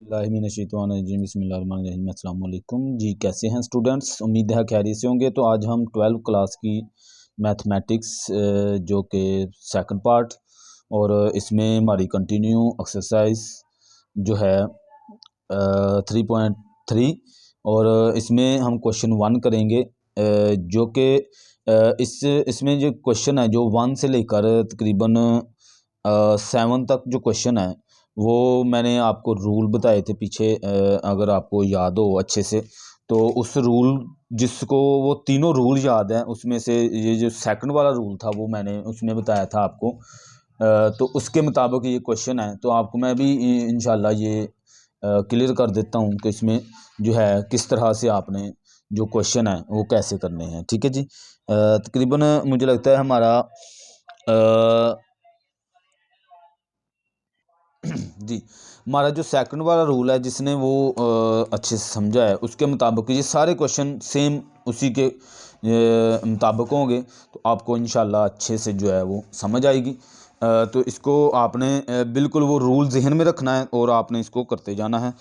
बिस्मिल्लाहिर्रहमानिर्रहीम। अस्सलाम वालेकुम जी। कैसे हैं स्टूडेंट्स? उम्मीद है खैरियत से होंगे। तो आज हम 12वीं क्लास की मैथमेटिक्स जो कि सेकंड पार्ट और इसमें हमारी कंटिन्यू एक्सरसाइज जो है 3.3 और इसमें हम क्वेश्चन 1 करेंगे जो कि इसमें जो क्वेश्चन है जो 1 से लेकर तकरीबन 7 तक जो क्वेश्चन है वो मैंने आपको रूल बताए थे पीछे, अगर आपको याद हो अच्छे से तो उस रूल जिसको वो तीनों रूल याद हैं उसमें से ये जो सेकंड वाला रूल था वो मैंने उसमें बताया था आपको। तो उसके मुताबिक ये क्वेश्चन है तो आपको मैं भी इंशाल्लाह ये क्लियर कर देता हूँ कि इसमें जो है किस तरह से आपने जो क्वेश्चन है वो कैसे करने हैं। ठीक है जी। तकरीबन मुझे लगता है हमारा जी हमारा जो सेकंड वाला रूल है जिसने वो अच्छे से समझा है उसके मुताबिक ये सारे क्वेश्चन सेम उसी के मुताबिक होंगे तो आपको इंशाल्लाह अच्छे से जो है वो समझ आएगी। तो इसको आपने बिल्कुल वो रूल जहन में रखना है और आपने इसको करते जाना है।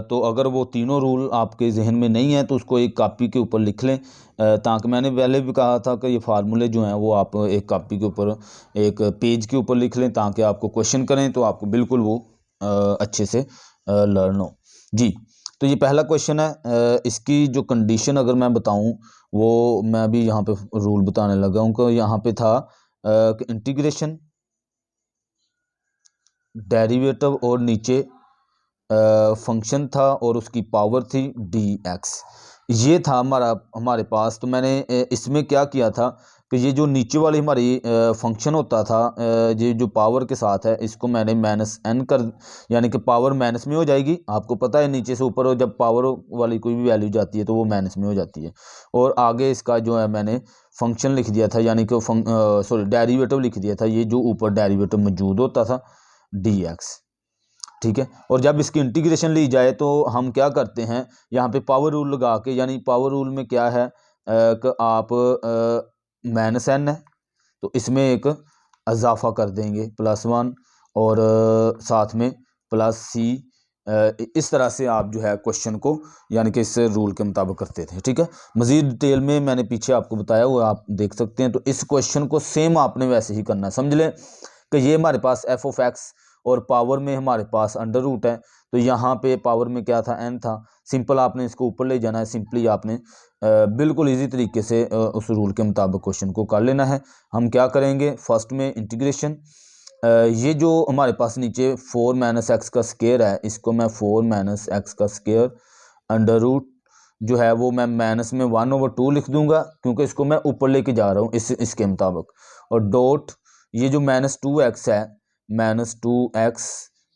तो अगर वो तीनों रूल आपके जहन में नहीं है तो उसको एक कापी के ऊपर लिख लें, ताकि मैंने पहले भी कहा था कि ये फार्मूले जो हैं वो आप एक कापी के ऊपर एक पेज के ऊपर लिख लें ताकि आपको क्वेश्चन करें तो आपको बिल्कुल वो अच्छे से लर्न हो जी। तो ये पहला क्वेश्चन है। इसकी जो कंडीशन अगर मैं बताऊं वो मैं अभी यहाँ पे रूल बताने लगा हूँ कि यहाँ पे था इंटीग्रेशन डेरिवेटिव और नीचे फंक्शन था और उसकी पावर थी dx। ये था हमारे पास। तो मैंने इसमें क्या किया था कि ये जो नीचे वाली हमारी फंक्शन होता था ये जो पावर के साथ है इसको मैंने -n कर, यानी कि पावर माइनस में हो जाएगी। आपको पता है नीचे से ऊपर जब पावर वाली कोई भी वैल्यू जाती है तो वो माइनस में हो जाती है। और आगे इसका जो है मैंने फंक्शन लिख दिया था, यानी कि सॉरी डेरिवेटिव लिख दिया था, ये जो ऊपर डेरिवेटिव मौजूद होता था dx। ठीक है। और जब इसकी इंटीग्रेशन ली जाए तो हम क्या करते हैं यहाँ पे पावर रूल लगा के, यानी पावर रूल में क्या है कि आप -n है तो इसमें एक इजाफा कर देंगे +1 और साथ में +c। इस तरह से आप जो है क्वेश्चन को यानी कि इस रूल के मुताबिक करते थे। ठीक है। मज़ीद डिटेल में मैंने पीछे आपको बताया हुआ आप देख सकते हैं। तो इस क्वेश्चन को सेम आपने वैसे ही करना है। समझ लें कि ये हमारे पास f(x) और पावर में हमारे पास √ है। तो यहाँ पे पावर में क्या था, n था। सिंपल आपने इसको ऊपर ले जाना है। सिंपली आपने बिल्कुल इजी तरीके से उस रूल के मुताबिक क्वेश्चन को कर लेना है। हम क्या करेंगे, फर्स्ट में इंटीग्रेशन, ये जो हमारे पास नीचे 4 - x का स्क्वायर है इसको मैं 4 - x का स्क्वायर √ जो है वो मैं माइनस में 1/2 लिख दूंगा क्योंकि इसको मैं ऊपर लेके जा रहा हूँ इसके मुताबिक। और डॉट ये जो -2x है -2x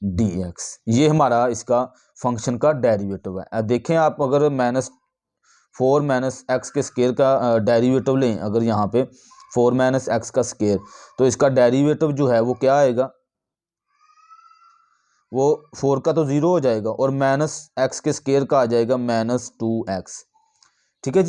dx, ये हमारा इसका फंक्शन का डेरिवेटिव है। अब देखें आप अगर -4 - x के स्क्वायर का डेरिवेटिव लें, अगर यहाँ पे 4 - x का स्क्वायर तो इसका डेरिवेटिव जो है वो क्या आएगा, वो 4 का तो 0 हो जाएगा और -x के स्क्वायर का आ जाएगा -2x। ठीक है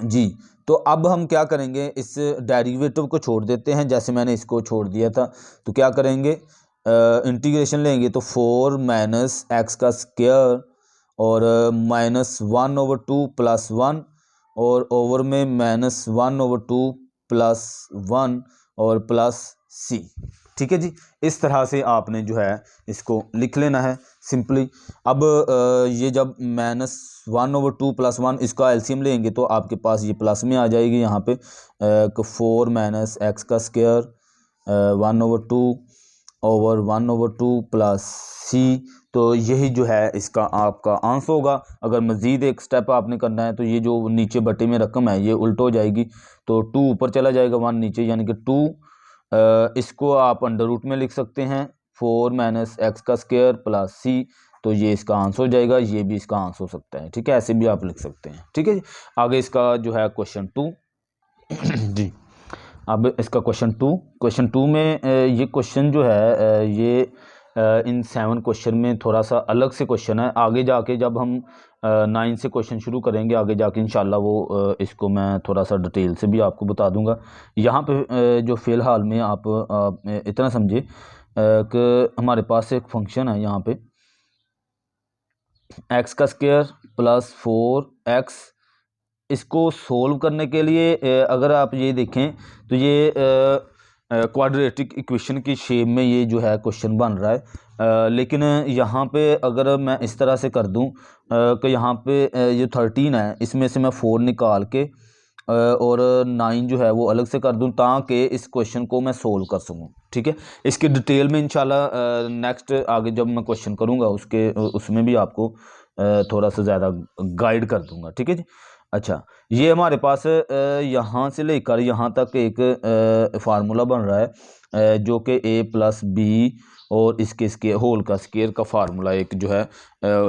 जी। तो अब हम क्या करेंगे, इस डेरिवेटिव को छोड़ देते हैं जैसे मैंने इसको छोड़ दिया था। तो क्या करेंगे, इंटीग्रेशन लेंगे तो 4 - x का स्क्वायर और -1/2 +1 और ओवर में -1/2 +1 और +c। ठीक है जी। इस तरह से आपने जो है इसको लिख लेना है सिंपली। अब ये जब -1/2 +1 इसका एलसीएम लेंगे तो आपके पास ये प्लस में आ जाएगी यहाँ पे 4 - x का स्क्वायर 1/2 ओवर 1/2 +c। तो यही जो है इसका आपका आंसर होगा। अगर मज़ीद एक स्टेप आपने करना है तो ये जो नीचे बटे में रकम है ये उल्ट हो जाएगी तो 2 ऊपर चला जाएगा 1 नीचे, यानी कि 2 इसको आप √ में लिख सकते हैं 4 - x का स्क्वायर +c। तो ये इसका आंसर हो जाएगा, ये भी इसका आंसर हो सकता है। ठीक है, ऐसे भी आप लिख सकते हैं। ठीक है जी। आगे इसका जो है क्वेश्चन 2 जी। अब इसका क्वेश्चन टू में ये क्वेश्चन जो है ये इन 7 क्वेश्चन में थोड़ा सा अलग से क्वेश्चन है। आगे जाके जब हम 9 से क्वेश्चन शुरू करेंगे आगे जाके इंशाल्लाह वो इसको मैं थोड़ा सा डिटेल से भी आपको बता दूंगा। यहाँ पे जो फ़िलहाल में आप इतना समझे कि हमारे पास एक फंक्शन है यहाँ पे एक्स का स्क्वायर प्लस 4x। इसको सोल्व करने के लिए अगर आप ये देखें तो ये क्वाड्रेटिक इक्वेशन की शेप में ये जो है क्वेश्चन बन रहा है। लेकिन यहाँ पे अगर मैं इस तरह से कर दूँ कि यहाँ पे ये 13 है, इसमें से मैं 4 निकाल के और 9 जो है वो अलग से कर दूं ताकि इस क्वेश्चन को मैं सोल्व कर सकूं। ठीक है, इसकी डिटेल में इंशाल्लाह नेक्स्ट आगे जब मैं क्वेश्चन करूंगा उसमें भी आपको थोड़ा सा ज़्यादा गाइड कर दूंगा। ठीक है जी। अच्छा, ये हमारे पास यहाँ से लेकर यहाँ तक एक फार्मूला बन रहा है जो कि a प्लस बी और इसके होल का स्केयर का फार्मूला एक जो है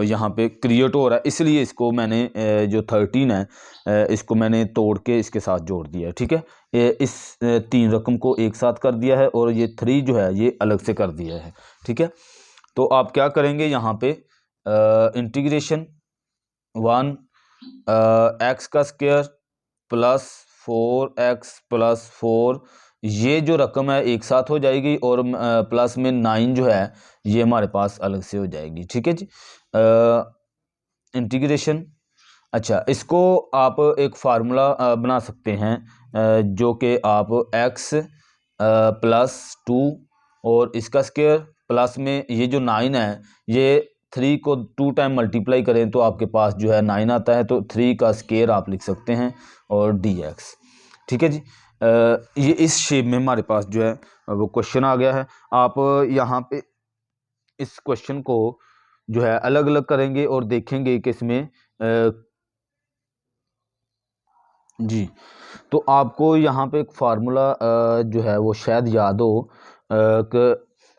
यहाँ पे क्रिएट हो रहा है। इसलिए इसको मैंने जो 13 है इसको मैंने तोड़ के इसके साथ जोड़ दिया है। ठीक है, इस 3 रकम को एक साथ कर दिया है और ये 3 जो है ये अलग से कर दिया है। ठीक है, तो आप क्या करेंगे यहाँ पे इंटीग्रेशन 1 एक्स का स्क्वायर प्लस 4x प्लस 4, ये जो रकम है एक साथ हो जाएगी और प्लस में 9 जो है ये हमारे पास अलग से हो जाएगी। ठीक है जी। इंटीग्रेशन, अच्छा इसको आप एक फार्मूला बना सकते हैं जो कि आप x प्लस 2 और इसका स्क्वायर प्लस में ये जो 9 है ये 3 को 2 टाइम मल्टीप्लाई करें तो आपके पास जो है 9 आता है, तो 3 का स्क्वायर आप लिख सकते हैं और dx। ठीक है जी। ये इस शेप में हमारे पास जो है वो क्वेश्चन आ गया है। आप यहाँ पे इस क्वेश्चन को जो है अलग अलग करेंगे और देखेंगे कि इसमें जी, तो आपको यहाँ पे एक फार्मूला जो है वो शायद याद हो कि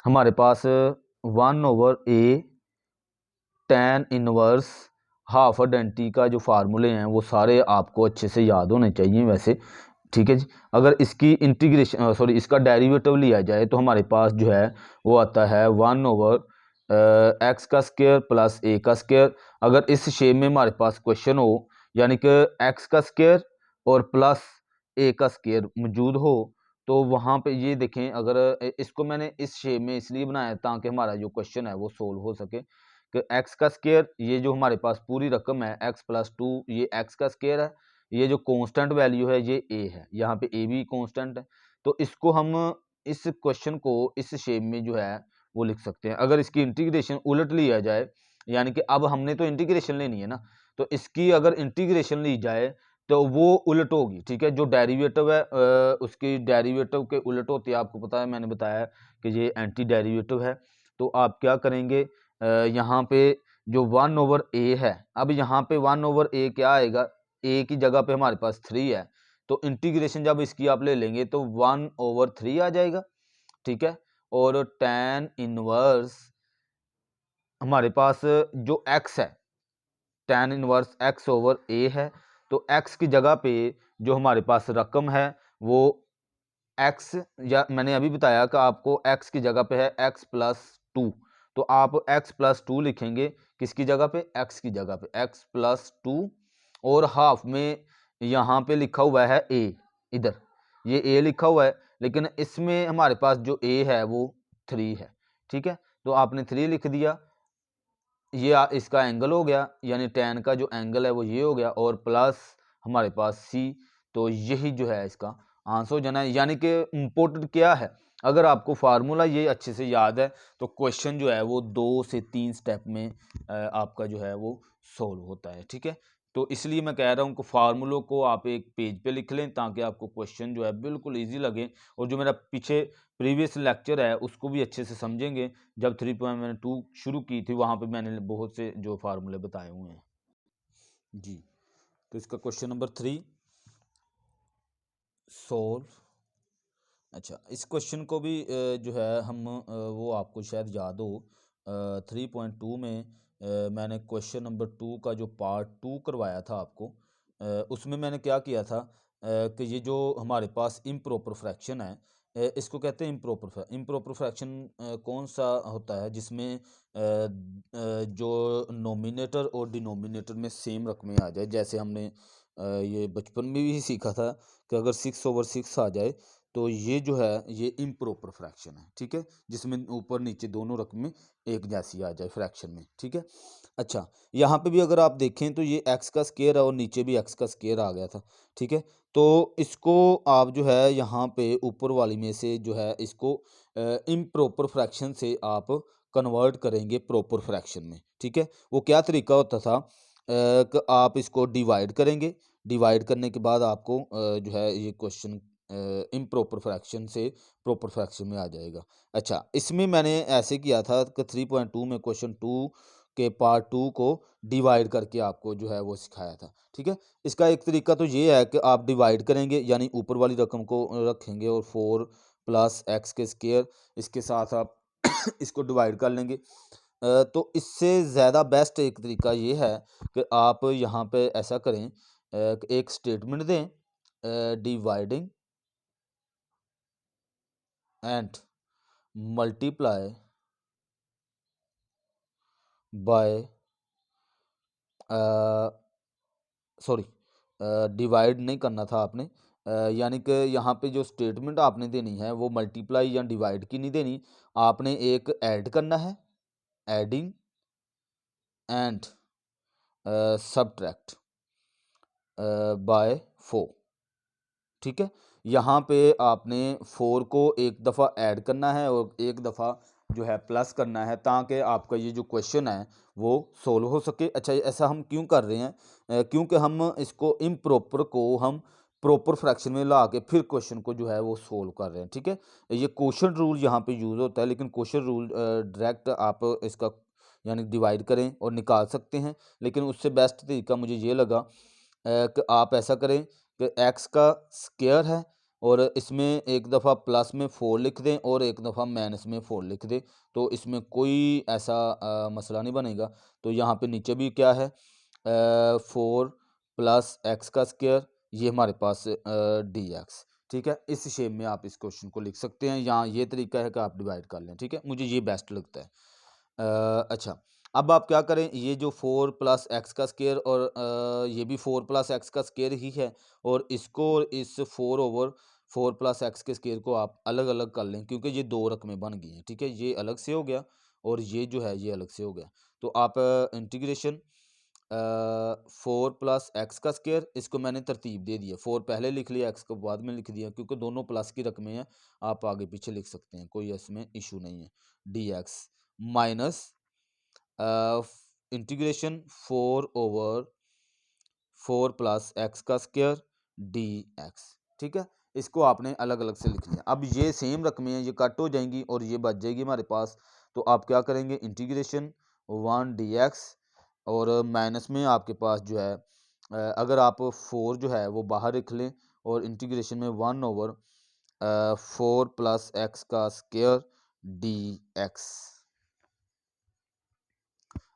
हमारे पास 1/a tan inverse half identity का जो फार्मूले हैं वो सारे आपको अच्छे से याद होने चाहिए वैसे। ठीक है जी। अगर इसकी इंटीग्रेशन इसका डेरिवेटिव लिया जाए तो हमारे पास जो है वो आता है 1/x का स्क्वायर प्लस a का स्क्वायर। अगर इस शेप में हमारे पास क्वेश्चन हो यानी कि x का स्क्वायर और प्लस a का स्क्वायर मौजूद हो तो वहाँ पे ये देखें, अगर इसको मैंने इस शेप में इसलिए बनाया ताकि हमारा जो क्वेश्चन है वो सोल्व हो सके कि x का स्क्वायर, ये जो हमारे पास पूरी रकम है x प्लस 2 ये x का स्क्वायर है, ये जो कांस्टेंट वैल्यू है ये a है, यहाँ पे a भी कांस्टेंट है। तो इसको हम इस क्वेश्चन को इस शेप में जो है वो लिख सकते हैं। अगर इसकी इंटीग्रेशन उलट लिया जाए यानी कि अब हमने तो इंटीग्रेशन लेनी है ना, तो इसकी अगर इंटीग्रेशन ली जाए तो वो उलट होगी। ठीक है, जो डेरिवेटिव है उसकी डेरिवेटिव के उलट होती है, आपको पता है मैंने बताया कि ये एंटी डेरिवेटिव है। तो आप क्या करेंगे यहाँ पे जो 1/a है, अब यहाँ पे 1/a क्या आएगा, a की जगह पे हमारे पास 3 है, तो इंटीग्रेशन जब इसकी आप ले लेंगे तो 1/3 आ जाएगा। ठीक है, और tan इनवर्स हमारे पास जो x है tan इनवर्स x/a है, तो x की जगह पे जो हमारे पास रकम है वो x, या मैंने अभी बताया कि आपको x की जगह पे है x प्लस 2, तो आप x प्लस 2 लिखेंगे किसकी जगह पे, x की जगह पे x प्लस 2 और हाफ में यहाँ पे लिखा हुआ है a, इधर ये a लिखा हुआ है लेकिन इसमें हमारे पास जो a है वो 3 है। ठीक है, तो आपने 3 लिख दिया, ये इसका एंगल हो गया यानी tan का जो एंगल है वो ये हो गया और प्लस हमारे पास c, तो यही जो है इसका आंसर हो जाना है। यानी कि इम्पोर्टेंट क्या है, अगर आपको फार्मूला ये अच्छे से याद है तो क्वेश्चन जो है वो 2 से 3 स्टेप में आपका जो है वो सोल्व होता है। ठीक है, तो इसलिए मैं कह रहा हूँ कि फार्मूलों को आप एक पेज पे लिख लें ताकि आपको क्वेश्चन जो है बिल्कुल ईजी लगे, और जो मेरा पीछे प्रीवियस लेक्चर है उसको भी अच्छे से समझेंगे। जब 3.2 शुरू की थी वहाँ पे मैंने बहुत से जो फार्मूले बताए हुए हैं जी। तो इसका क्वेश्चन नंबर 3 सोल्व। अच्छा, इस क्वेश्चन को भी जो है हम वो आपको शायद याद हो 3.2 में मैंने क्वेश्चन नंबर 2 का जो पार्ट 2 करवाया था आपको, उसमें मैंने क्या किया था कि ये जो हमारे पास इम्प्रॉपर फ्रैक्शन है इसको कहते हैं इम्प्रॉपर फ्रैक्शन कौन सा होता है जिसमें जो नोमिनेटर और डिनोमिनेटर में सेम रकमें आ जाए। जैसे हमने ये बचपन में भी सीखा था कि अगर 6/6 आ जाए तो ये जो है ये इम्प्रॉपर फ्रैक्शन है, ठीक है, जिसमें ऊपर नीचे दोनों रकमें एक जैसी आ जाए फ्रैक्शन में, ठीक है। अच्छा, यहाँ पे भी अगर आप देखें तो ये एक्स का स्केयर है और नीचे भी एक्स का स्केयर आ गया था, ठीक है। तो इसको आप जो है यहाँ पे ऊपर वाली में से जो है इसको इम्प्रॉपर फ्रैक्शन से आप कन्वर्ट करेंगे प्रॉपर फ्रैक्शन में, ठीक है। वो क्या तरीका होता था कि आप इसको डिवाइड करेंगे, डिवाइड करने के बाद आपको जो है ये क्वेश्चन इम्प्रॉपर फ्रैक्शन से प्रॉपर फ्रैक्शन में आ जाएगा। अच्छा, इसमें मैंने ऐसे किया था कि 3.2 में क्वेश्चन 2 के पार्ट 2 को डिवाइड करके आपको जो है वो सिखाया था, ठीक है। इसका एक तरीका तो ये है कि आप डिवाइड करेंगे, यानी ऊपर वाली रकम को रखेंगे और 4 प्लस एक्स के स्क्वायर इसके साथ आप इसको डिवाइड कर लेंगे। तो इससे ज़्यादा बेस्ट एक तरीका ये है कि आप यहाँ पे ऐसा करें कि एक स्टेटमेंट दें dividing and multiply by sorry divide नहीं करना था आपने, यानी कि यहाँ पे जो स्टेटमेंट आपने देनी है वो मल्टीप्लाई या डिवाइड की नहीं देनी, आपने एक ऐड करना है, एडिंग एंड सब्ट्रैक्ट बाय 4, ठीक है। यहाँ पे आपने 4 को एक दफ़ा ऐड करना है और एक दफ़ा जो है प्लस करना है, ताकि आपका ये जो क्वेश्चन है वो सोल्व हो सके। अच्छा, ऐसा हम क्यों कर रहे हैं? क्योंकि हम इसको इम्प्रॉपर को हम प्रॉपर फ्रैक्शन में ला के फिर क्वेश्चन को जो है वो सोल्व कर रहे हैं, ठीक है। ये क्वोशंट रूल यहाँ पे यूज़ होता है, लेकिन क्वोशंट रूल डायरेक्ट आप इसका यानी डिवाइड करें और निकाल सकते हैं, लेकिन उससे बेस्ट तरीका मुझे ये लगा कि आप ऐसा करें कि एक्स का स्क्वायर है और इसमें एक दफ़ा प्लस में 4 लिख दें और एक दफ़ा माइनस में 4 लिख दें, तो इसमें कोई ऐसा मसला नहीं बनेगा। तो यहाँ पे नीचे भी क्या है 4 प्लस एक्स का स्क्वायर, ये हमारे पास डी एक्स, ठीक है। इस शेप में आप इस क्वेश्चन को लिख सकते हैं, यहाँ ये तरीका है कि आप डिवाइड कर लें, ठीक है, मुझे ये बेस्ट लगता है। अच्छा, अब आप क्या करें, ये जो 4 प्लस एक्स का स्क्वायर और ये भी 4 प्लस एक्स का स्क्वायर ही है, और इसको और इस 4 ओवर 4 प्लस एक्स के स्क्वायर को आप अलग अलग कर लें, क्योंकि ये दो रकमें बन गई हैं, ठीक है। ये अलग से हो गया और ये जो है ये अलग से हो गया। तो आप इंटीग्रेशन 4 प्लस एक्स का स्क्वायर, इसको मैंने तरतीब दे दी है, 4 पहले लिख लिया, एक्स को बाद में लिख दिया, क्योंकि दोनों प्लस की रकमें हैं, आप आगे पीछे लिख सकते हैं, कोई इसमें इशू नहीं है। D x minus integration 4 over 4 plus x का स्क्वायर डी एक्स, ठीक है। इसको आपने अलग अलग से लिख लिया। अब ये सेम रकमें हैं, ये कट हो जाएंगी और ये बच जाएगी हमारे पास। तो आप क्या करेंगे, इंटीग्रेशन 1 डी एक्स और माइनस में आपके पास जो है अगर आप 4 जो है वो बाहर रख लें और इंटीग्रेशन में 1 ओवर 4 प्लस एक्स का स्क्वायर डी एक्स।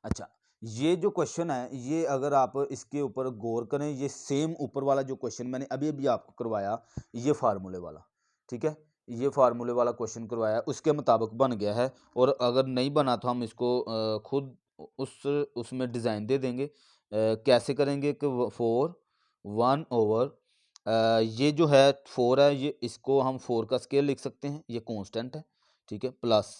अच्छा, ये जो क्वेश्चन है, ये अगर आप इसके ऊपर गौर करें, ये सेम ऊपर वाला जो क्वेश्चन मैंने अभी अभी आपको करवाया, ये फार्मूले वाला, ठीक है, ये फार्मूले वाला क्वेश्चन करवाया, उसके मुताबिक बन गया है। और अगर नहीं बना तो हम इसको खुद उसमें डिज़ाइन दे देंगे। कैसे करेंगे कि 4 1 ओवर ये जो है 4 है, ये इसको हम 4 का स्केयर लिख सकते हैं, ये कांस्टेंट है, ठीक है, प्लस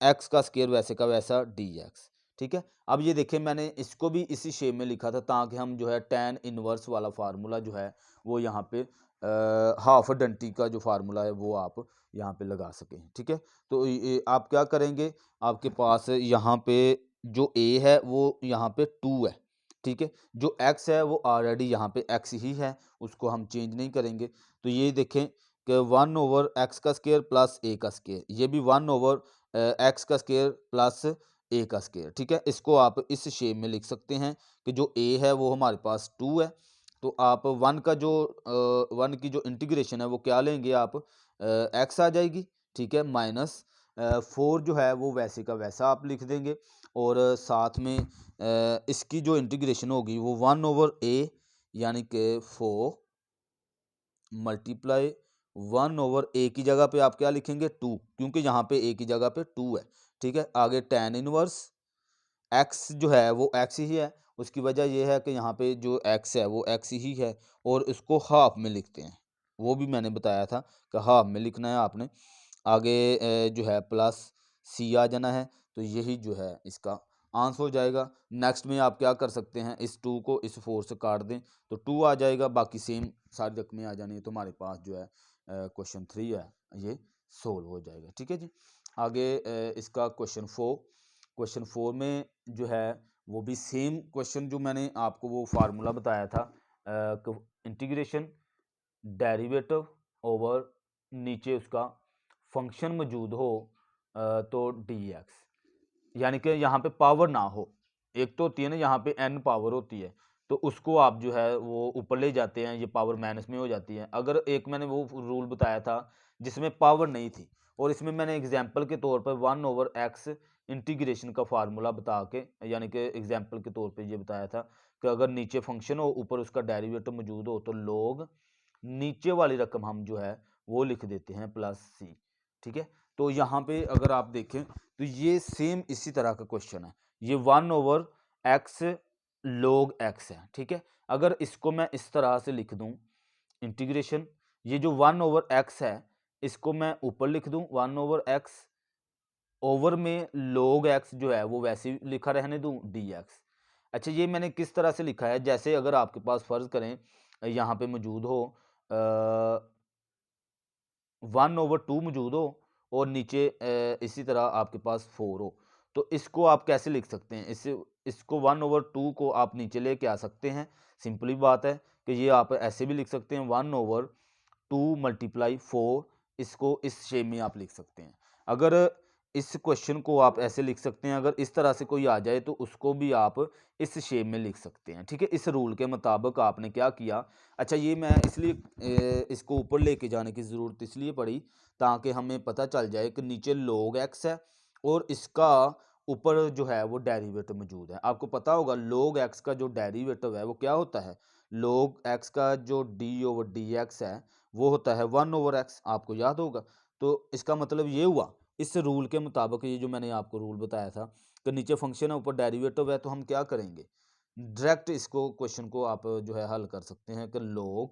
एक्स का स्केयर वैसे का वैसा डी एक्स, ठीक है। अब ये देखिए, मैंने इसको भी इसी शेप में लिखा था, ताकि हम जो है tan इनवर्स वाला फार्मूला जो है वो यहाँ पे हाफ डंटी का जो फार्मूला है वो आप यहाँ पे लगा सकें, ठीक है। तो आप क्या करेंगे, आपके पास यहाँ पे जो a है वो यहाँ पे 2 है, ठीक है। जो x है वो ऑलरेडी यहाँ पे x ही है, उसको हम चेंज नहीं करेंगे। तो ये देखें कि 1 ओवर एक्स का स्केयर प्लस a का स्केयर, ये भी 1 ओवर एक्स का स्केयर प्लस ए का स्केयर, ठीक है। इसको आप इस शेप में लिख सकते हैं कि जो ए है वो हमारे पास 2 है, तो आप 1 का जो 1 की जो इंटीग्रेशन है वो क्या लेंगे आप, एक्स आ जाएगी, ठीक है, माइनस 4 जो है वो वैसे का वैसा आप लिख देंगे, और साथ में इसकी जो इंटीग्रेशन होगी वो 1 ओवर ए, यानी कि 4 मल्टीप्लाई 1 ओवर ए की जगह पे आप क्या लिखेंगे 2, क्योंकि यहाँ पे ए की जगह पे 2 है, ठीक है। आगे tan इनवर्स एक्स जो है वो एक्स ही है, उसकी वजह यह है कि यहाँ पे जो एक्स है वो एक्स ही है, और इसको हाफ में लिखते हैं, वो भी मैंने बताया था कि हाँ में लिखना है आपने। आगे जो है प्लस सी आ जाना है, तो यही जो है इसका आंसर हो जाएगा। नेक्स्ट में आप क्या कर सकते हैं, इस 2 को इस 4 से काट दें तो 2 आ जाएगा, बाकी सेम सारी रकमें आ जानी है, तो हमारे पास जो है क्वेश्चन 3 है ये सोल्व हो जाएगा। ठीक है जी। आगे इसका क्वेश्चन 4 में जो है वो भी सेम क्वेश्चन जो मैंने आपको वो फार्मूला बताया था, इंटीग्रेशन डेरिवेटिव ओवर नीचे उसका फंक्शन मौजूद हो तो डी एक्स, यानी कि यहाँ पे पावर ना हो। एक तो होती है ना यहाँ पे n पावर होती है, तो उसको आप जो है वो ऊपर ले जाते हैं, ये पावर माइनस में हो जाती है। अगर एक मैंने वो रूल बताया था जिसमें पावर नहीं थी, और इसमें मैंने एग्जाम्पल के तौर पर 1/x इंटीग्रेशन का फार्मूला बता के, यानी कि एग्जाम्पल के तौर पर ये बताया था कि अगर नीचे फंक्शन हो ऊपर उसका डेरिवेटिव मौजूद हो तो लोग नीचे वाली रकम हम जो है वो लिख देते हैं प्लस सी। ठीक है, तो यहाँ पे अगर आप देखें तो ये सेम इसी तरह का क्वेश्चन है, ये 1/x log x है। ठीक है, अगर इसको मैं इस तरह से लिख दूं इंटीग्रेशन, ये जो 1/x है इसको मैं ऊपर लिख दूं 1/x, ओवर में log x जो है वो वैसे ही लिखा रहने दूं dx। अच्छा, ये मैंने किस तरह से लिखा है, जैसे अगर आपके पास फर्ज करें यहाँ पे मौजूद हो 1/2 मौजूद हो और नीचे इसी तरह आपके पास 4 हो, तो इसको आप कैसे लिख सकते हैं, इसको 1/2 को आप नीचे लेके आ सकते हैं। सिंपली बात है कि ये आप ऐसे भी लिख सकते हैं 1/2 मल्टीप्लाई 4, इसको इस शेप में आप लिख सकते हैं। अगर इस क्वेश्चन को आप ऐसे लिख सकते हैं, अगर इस तरह से कोई आ जाए तो उसको भी आप इस शेप में लिख सकते हैं। ठीक है, इस रूल के मुताबिक आपने क्या किया। अच्छा, ये मैं इसलिए इसको ऊपर लेके जाने की ज़रूरत इसलिए पड़ी ताकि हमें पता चल जाए कि नीचे log x है और इसका ऊपर जो है वो डेरिवेटिव मौजूद है। आपको पता होगा log x का जो डेरिवेटिव है वो क्या होता है, log x का जो d/dx है वो होता है 1/x, आपको याद होगा। तो इसका मतलब ये हुआ, इस रूल के मुताबिक, ये जो मैंने आपको रूल बताया था कि नीचे फंक्शन है ऊपर डेरिवेटिव है, तो हम क्या करेंगे, डायरेक्ट इसको क्वेश्चन को आप जो है हल कर सकते हैं कि log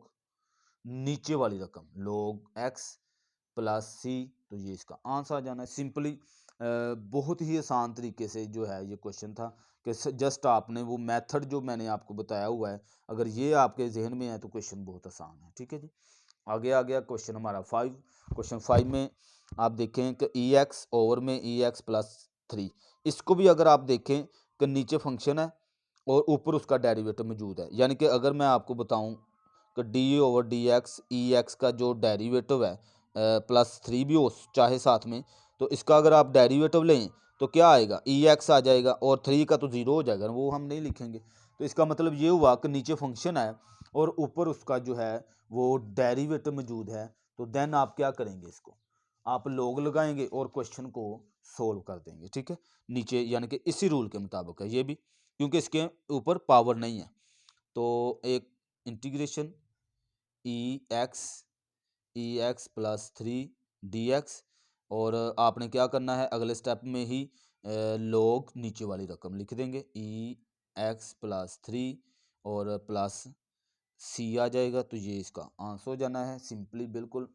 नीचे वाली रकम log x प्लस सी, तो ये इसका आंसर आ जाना है। सिंपली बहुत ही आसान तरीके से जो है ये क्वेश्चन था कि जस्ट आपने वो मेथड जो मैंने आपको बताया हुआ है, अगर ये आपके जहन में है तो क्वेश्चन बहुत आसान है। ठीक है जी। आगे आ गया क्वेश्चन हमारा 5। क्वेश्चन 5 में आप देखें कि ई एक्स ओवर में ई एक्स प्लस 3, इसको भी अगर आप देखें कि नीचे फंक्शन है और ऊपर उसका डेरिवेटिव मौजूद है, यानी कि अगर मैं आपको बताऊं कि d/dx ई एक्स का जो डेरिवेटिव है प्लस 3 भी हो चाहे साथ में, तो इसका अगर आप डेरिवेटिव लें तो क्या आएगा, ई एक्स आ जाएगा और 3 का तो 0 हो जाएगा, वो हम नहीं लिखेंगे। तो इसका मतलब ये हुआ कि नीचे फंक्शन है और ऊपर उसका जो है वो डेरिवेटिव मौजूद है, तो देन आप क्या करेंगे, इसको आप log लगाएंगे और क्वेश्चन को सोल्व कर देंगे। ठीक है, नीचे यानी कि इसी रूल के मुताबिक है ये भी, क्योंकि इसके ऊपर पावर नहीं है। तो एक इंटीग्रेशन ई एक्स प्लस 3 dx, और आपने क्या करना है, अगले स्टेप में ही log नीचे वाली रकम लिख देंगे ई एक्स प्लस 3 और प्लस सी आ जाएगा, तो ये इसका आंसर हो जाना है। सिंपली बिल्कुल,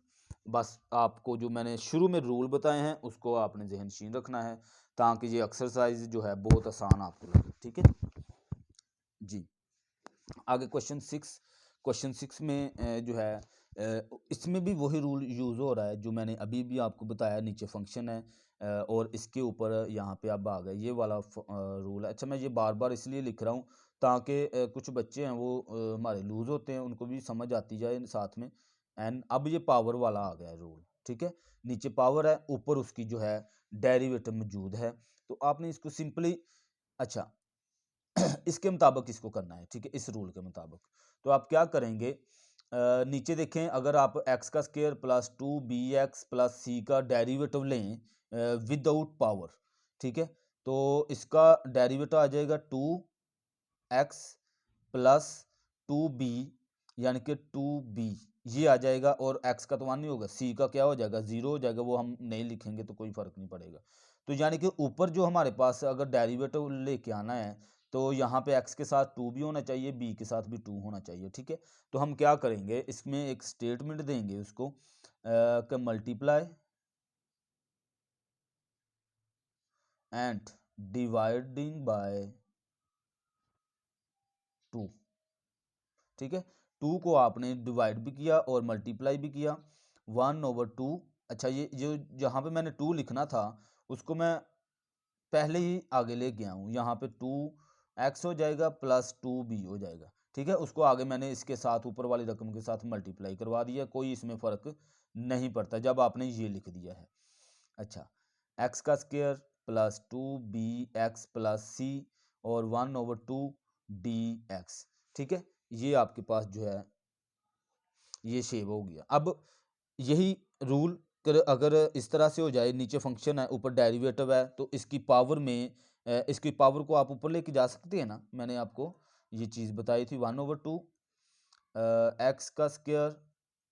बस आपको जो मैंने शुरू में रूल बताए हैं उसको आपने जहनशीन रखना है ताकि ये एक्सरसाइज जो है बहुत आसान आपको लगे। ठीक है जी। आगे क्वेश्चन 6 में जो है इसमें भी वही रूल यूज़ हो रहा है जो मैंने अभी भी आपको बताया, नीचे फंक्शन है और इसके ऊपर यहाँ पे अब आ गया ये वाला रूल है। अच्छा, मैं ये बार बार इसलिए लिख रहा हूँ ताकि कुछ बच्चे हैं वो हमारे लूज होते हैं, उनको भी समझ आती जाए साथ में। एंड अब ये पावर वाला आ गया रूल। ठीक है, नीचे पावर है, ऊपर उसकी जो है डेरिवेटिव मौजूद है, तो आपने इसको सिंपली, अच्छा इसके मुताबिक इसको करना है। ठीक है, इस रूल के मुताबिक तो आप क्या करेंगे, नीचे देखें, अगर आप x का स्क्वायर प्लस 2bx प्लस सी का डेरिवेटिव लें विदाउट पावर, ठीक है, तो इसका डेरिवेटिव आ जाएगा 2x प्लस 2b, यानी कि 2b ये आ जाएगा, और x का तो 1 नहीं होगा, c का क्या हो जाएगा 0 हो जाएगा, वो हम नहीं लिखेंगे तो कोई फर्क नहीं पड़ेगा। तो यानी कि ऊपर जो हमारे पास अगर डेरिवेटिव लेके आना है तो यहाँ पे x के साथ 2 भी होना चाहिए, b के साथ भी 2 होना चाहिए, ठीक है। तो हम क्या करेंगे, इसमें एक स्टेटमेंट देंगे उसको कि मल्टीप्लाई एंड डिवाइडिंग बाय 2, ठीक है। 2 को आपने डिवाइड भी किया और मल्टीप्लाई भी किया, 1/2। अच्छा, ये जो जहाँ पे मैंने 2 लिखना था उसको मैं पहले ही आगे ले गया हूँ, यहाँ पे 2x हो जाएगा प्लस 2b हो जाएगा, ठीक है। उसको आगे मैंने इसके साथ ऊपर वाली रकम के साथ मल्टीप्लाई करवा दिया, कोई इसमें फ़र्क नहीं पड़ता जब आपने ये लिख दिया है। अच्छा, x का square plus 2bx plus c और 1/2dx, ठीक है। ये आपके पास जो है ये सेव हो गया। अब यही रूल अगर इस तरह से हो जाए, नीचे फंक्शन है ऊपर डेरिवेटिव है, तो इसकी पावर में इसकी पावर को आप ऊपर लेके जा सकते हैं ना। मैंने आपको ये चीज़ बताई थी, 1/2 एक्स का square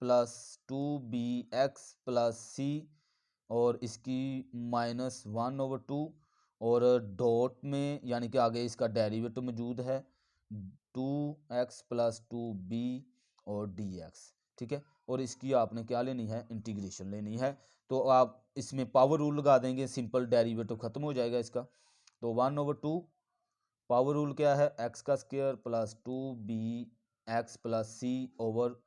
plus 2bx plus c और इसकी -1/2 और डॉट में यानी कि आगे इसका डेरिवेटिव मौजूद है 2x प्लस 2b और dx, ठीक है। और इसकी आपने क्या लेनी है, इंटीग्रेशन लेनी है। तो आप इसमें पावर रूल लगा देंगे, सिंपल डेरिवेटिव खत्म हो जाएगा इसका। तो 1/2 पावर रूल क्या है, x का square plus 2bx plus c over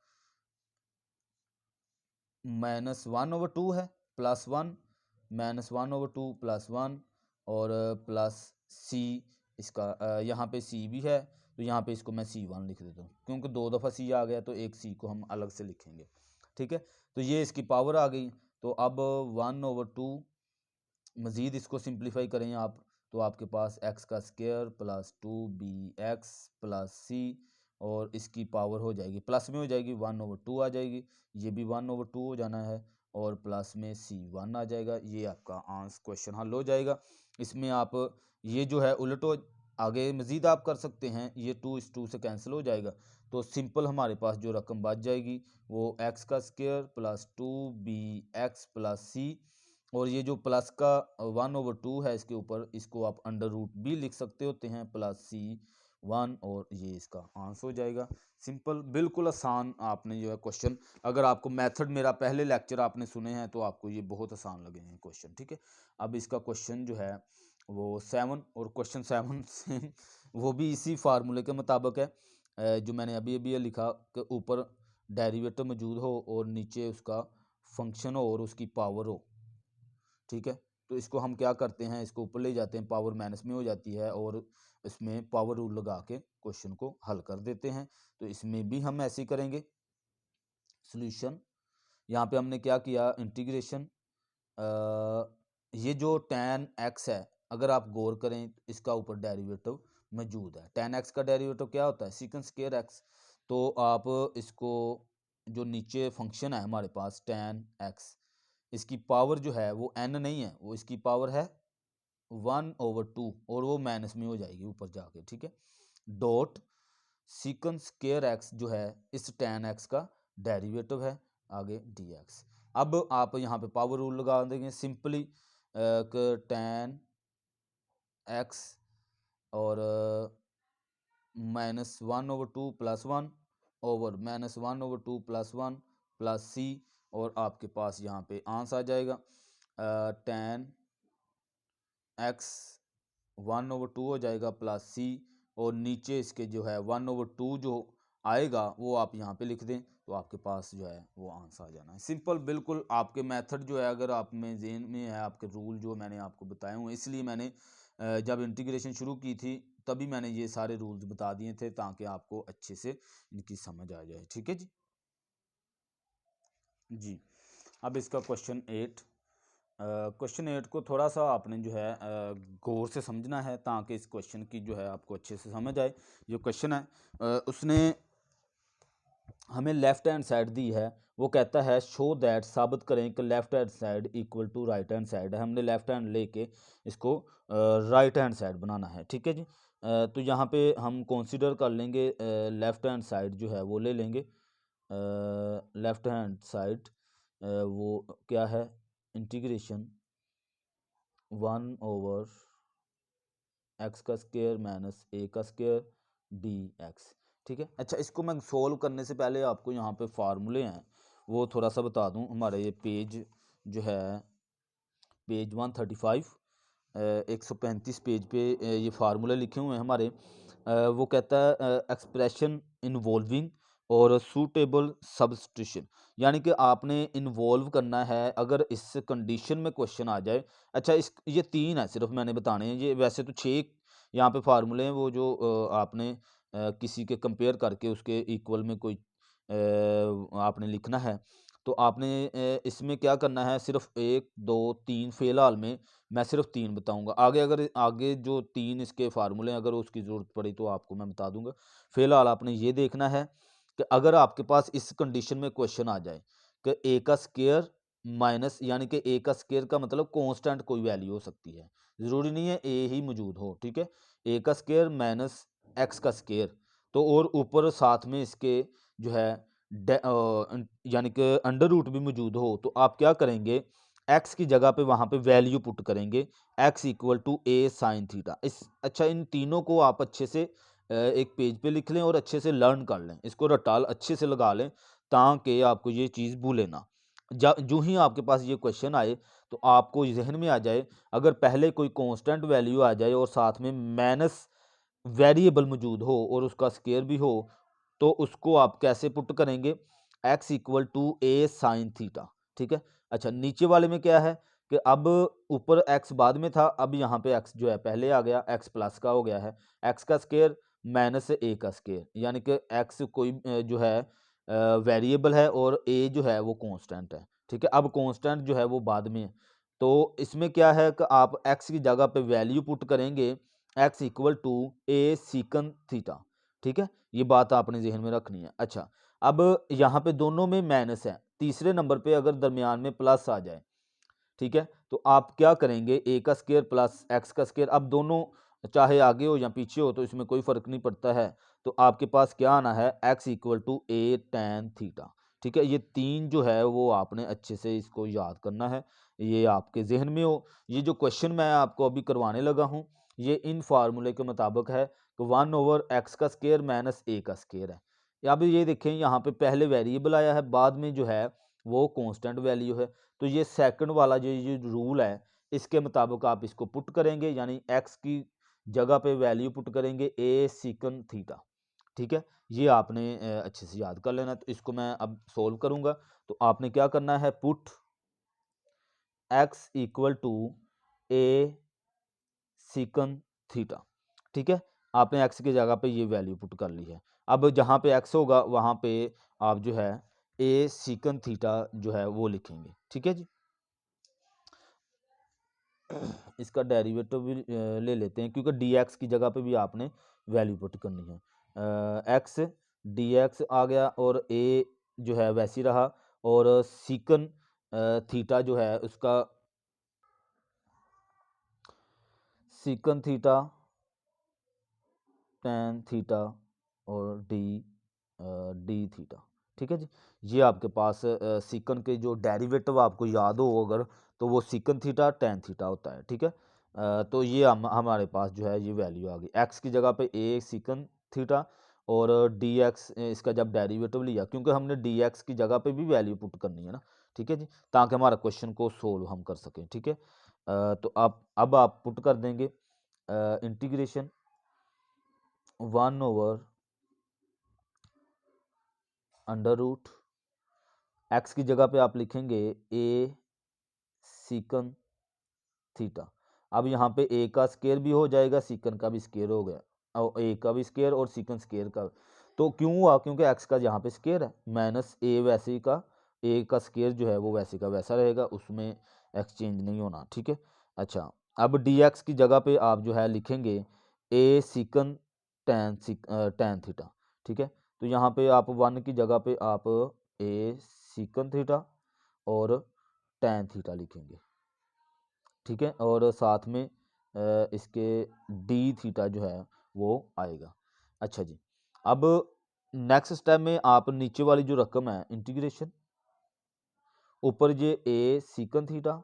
-1/2 है प्लस 1 -1/2 प्लस 1 और प्लस c इसका यहाँ पे c भी है, तो यहाँ पे इसको मैं c1 लिख देता हूँ, क्योंकि 2 दफ़ा c आ गया तो एक c को हम अलग से लिखेंगे, ठीक है। तो ये इसकी पावर आ गई। तो अब 1/2 मज़ीद इसको सिंप्लीफाई करें आप, तो आपके पास x का square plus 2bx plus c और इसकी पावर हो जाएगी, प्लस में हो जाएगी 1/2 आ जाएगी, ये भी 1/2 हो जाना है और प्लस में c1 आ जाएगा। ये आपका आंसर क्वेश्चन हल हो जाएगा। इसमें आप ये जो है उलटो आगे मज़ीद आप कर सकते हैं, ये 2 इस 2 से कैंसिल हो जाएगा, तो सिंपल हमारे पास जो रकम बच जाएगी वो x का square plus 2bx plus c और ये जो प्लस का 1/2 है इसके ऊपर, इसको आप अंडर रूट भी लिख सकते होते हैं प्लस c1 और ये इसका आंसर हो जाएगा। सिंपल, बिल्कुल आसान आपने जो है क्वेश्चन, अगर आपको मेथड मेरा पहले लेक्चर आपने सुने हैं तो आपको ये बहुत आसान लगे हैं क्वेश्चन, ठीक है। अब इसका क्वेश्चन जो है वो 7 और क्वेश्चन 7 से वो भी इसी फार्मूले के मुताबिक है जो मैंने अभी अभी लिखा कि ऊपर डेरिवेटिव मौजूद हो और नीचे उसका फंक्शन हो और उसकी पावर हो, ठीक है। तो इसको हम क्या करते हैं, इसको ऊपर ले जाते हैं, पावर माइनस में हो जाती है और इसमें पावर रूल लगा के क्वेश्चन को हल कर देते हैं। तो इसमें भी हम ऐसे ही करेंगे। सॉल्यूशन, यहाँ पे हमने क्या किया, इंटीग्रेशन, ये जो tan x है अगर आप गौर करें तो इसका ऊपर डेरिवेटिव मौजूद है। tan x का डेरिवेटिव क्या होता है, सेकंड स्क्वायर x। तो आप इसको जो नीचे फंक्शन है हमारे पास tan x, इसकी पावर जो है वो n नहीं है, वो इसकी पावर है 1/2 और वो माइनस में हो जाएगी ऊपर जाके, ठीक है। डॉट सीकन स्क्वायर एक्स जो है इस tan x का डेरिवेटिव है आगे dx। अब आप यहाँ पे पावर रूल लगा देंगे सिंपली tan x और -1/2 plus 1 over -1/2 plus 1 plus c और आपके पास यहाँ पे आंसर आ जाएगा tan x 1/2 हो जाएगा प्लस c और नीचे इसके जो है 1/2 जो आएगा वो आप यहाँ पे लिख दें, तो आपके पास जो है वो आंसर आ जाना है। सिंपल, बिल्कुल आपके मेथड जो है अगर आप में ज़हन में है, आपके रूल जो मैंने आपको बताए हुए, इसलिए मैंने जब इंटीग्रेशन शुरू की थी तभी मैंने ये सारे रूल्स बता दिए थे ताकि आपको अच्छे से इनकी समझ आ जाए, ठीक है जी। जी, अब इसका क्वेश्चन 8, क्वेश्चन 8 को थोड़ा सा आपने जो है गौर से समझना है ताकि इस क्वेश्चन की जो है आपको अच्छे से समझ आए। जो क्वेश्चन है उसने हमें लेफ्ट हैंड साइड दी है, वो कहता है शो दैट, साबित करें कि left hand side equal to right hand side है। हमने लेफ्ट हैंड लेके इसको राइट हैंड साइड बनाना है, ठीक है जी। तो यहाँ पे हम कंसीडर कर लेंगे लेफ्ट हैंड साइड जो है वो ले लेंगे, लेफ्ट हैंड साइड वो क्या है, इंटीग्रेशन 1/√x एक्स का स्क्वायर माइनस ए का स्क्वायर डी एक्स। ठीक है, अच्छा इसको मैं सोल्व करने से पहले आपको यहाँ पे फार्मूले हैं वो थोड़ा सा बता दूँ। हमारा ये पेज जो है पेज 135 135 पेज पे ये फार्मूले लिखे हुए हैं हमारे। वो कहता है एक्सप्रेशन इन्वॉल्विंग और सूटेबल सब्स्टिट्यूशन, यानी कि आपने इन्वॉल्व करना है अगर इस कंडीशन में क्वेश्चन आ जाए। अच्छा इस ये तीन है सिर्फ मैंने बताने हैं, ये वैसे तो छः यहाँ पे फार्मूले हैं वो जो आपने किसी के कंपेयर करके उसके इक्वल में कोई आपने लिखना है। तो आपने इसमें क्या करना है, सिर्फ एक दो तीन फ़िलहाल में मैं सिर्फ तीन बताऊंगा, आगे अगर आगे जो तीन इसके फार्मूले हैं अगर उसकी ज़रूरत पड़ी तो आपको मैं बता दूंगा। फ़िलहाल आपने ये देखना है कि अगर आपके पास इस कंडीशन में क्वेश्चन आ जाए कि ए का स्क्वायर माइनस, यानी कि ए का स्क्वायर का मतलब कांस्टेंट कोई वैल्यू हो सकती है, ज़रूरी नहीं है ए ही मौजूद हो। ठीक है, ए का स्क्वायर माइनस एक्स का स्क्वायर, तो और ऊपर साथ में इसके जो है यानी कि अंडर रूट भी मौजूद हो, तो आप क्या करेंगे, एक्स की जगह पे वहाँ पे वैल्यू पुट करेंगे, x equal to a sine theta. इस अच्छा इन तीनों को आप अच्छे से एक पेज पे लिख लें और अच्छे से लर्न कर लें, इसको रटाल अच्छे से लगा लें ताकि आपको ये चीज़ भूले ना। जो ही आपके पास ये क्वेश्चन आए तो आपको जहन में आ जाए, अगर पहले कोई कांस्टेंट वैल्यू आ जाए और साथ में माइनस वेरिएबल मौजूद हो और उसका स्क्वायर भी हो, तो उसको आप कैसे पुट करेंगे, x equal to a sine theta. ठीक है, अच्छा नीचे वाले में क्या है कि अब ऊपर एक्स बाद में था, अब यहाँ पे एक्स जो है पहले आ गया, एक्स प्लस का हो गया है, एक्स का स्क्वायर माइनस ए का स्क्वायर, यानी कि एक्स कोई जो है वेरिएबल है और ए जो है वो कांस्टेंट है। ठीक है, अब कांस्टेंट जो है वो बाद में है, तो इसमें क्या है कि आप एक्स की जगह पे वैल्यू पुट करेंगे x equal to a secant theta. ठीक है, ये बात आपने जहन में रखनी है। अच्छा अब यहाँ पे दोनों में माइनस है, तीसरे नंबर पे अगर दरमियान में प्लस आ जाए, ठीक है, तो आप क्या करेंगे, ए का स्क्वायर प्लस एक्स का स्क्वायर, अब दोनों चाहे आगे हो या पीछे हो तो इसमें कोई फर्क नहीं पड़ता है, तो आपके पास क्या आना है, x equal to a tan theta. ठीक है, ये तीन जो है वो आपने अच्छे से इसको याद करना है, ये आपके जहन में हो। ये जो क्वेश्चन मैं आपको अभी करवाने लगा हूँ ये इन फार्मूले के मुताबिक है कि 1/x का स्क्वायर माइनस ए का स्क्वायर है। अब ये देखें यहाँ पे पहले वेरिएबल आया है, बाद में जो है वो कांस्टेंट वैल्यू है, तो ये सेकंड वाला जो ये रूल है इसके मुताबिक आप इसको पुट करेंगे, यानी एक्स की जगह पे वैल्यू पुट करेंगे ए सीकन थीटा। ठीक है, ये आपने अच्छे से याद कर लेना। तो इसको मैं अब सोल्व करूंगा, तो आपने क्या करना है, put x equal to a secant theta. ठीक है, आपने एक्स की जगह पे ये वैल्यू पुट कर ली है, अब जहाँ पे एक्स होगा वहाँ पे आप जो है ए सीकन थीटा जो है वो लिखेंगे। ठीक है जी, इसका डेरिवेटिव भी ले लेते हैं क्योंकि डी एक्स की जगह पे भी आपने वैल्यू पुट करनी है। एक्स डी एक्स आ गया और ए जो है वैसी रहा, और सीकन थीटा जो है उसका सीकन थीटा टैन थीटा और डी थीटा। ठीक है जी, ये आपके पास सीकन के जो डेरिवेटिव आपको याद हो अगर, तो वो सीकन थीटा टैन थीटा होता है। ठीक है, तो ये हमारे पास जो है ये वैल्यू आ गई, एक्स की जगह पे ए सीकन थीटा और डी एक्स इसका जब डेरिवेटिव लिया, क्योंकि हमने डी एक्स की जगह पे भी वैल्यू पुट करनी है ना। ठीक है जी, ताकि हमारा क्वेश्चन को सोल्व हम कर सकें। ठीक है, तो अब आप पुट कर देंगे इंटीग्रेशन 1/अंडर रूट, एक्स की जगह पे आप लिखेंगे ए सीकन थीटा। अब यहाँ पे ए का स्क्वायर भी हो जाएगा, सीकन का भी स्क्वायर हो गया, और ए का भी स्क्वायर और सीकन स्क्वायर का, तो क्यों हुआ, क्योंकि एक्स का यहाँ पे स्क्वायर है, माइनस ए वैसे का ए का स्क्वायर जो है वो वैसे का वैसा रहेगा, उसमें एक्सचेंज नहीं होना। ठीक है, अच्छा अब डी एक्स की जगह पे आप जो है लिखेंगे ए सीकन टैन थीटा। ठीक है, तो यहाँ पे आप 1 की जगह पे आप ए सीकन थीटा और टैन थीटा लिखेंगे। ठीक है, और साथ में इसके डी थीटा जो है वो आएगा। अच्छा जी, अब नेक्स्ट स्टेप में आप नीचे वाली जो रकम है इंटीग्रेशन, ऊपर ये ए सीकन थीटा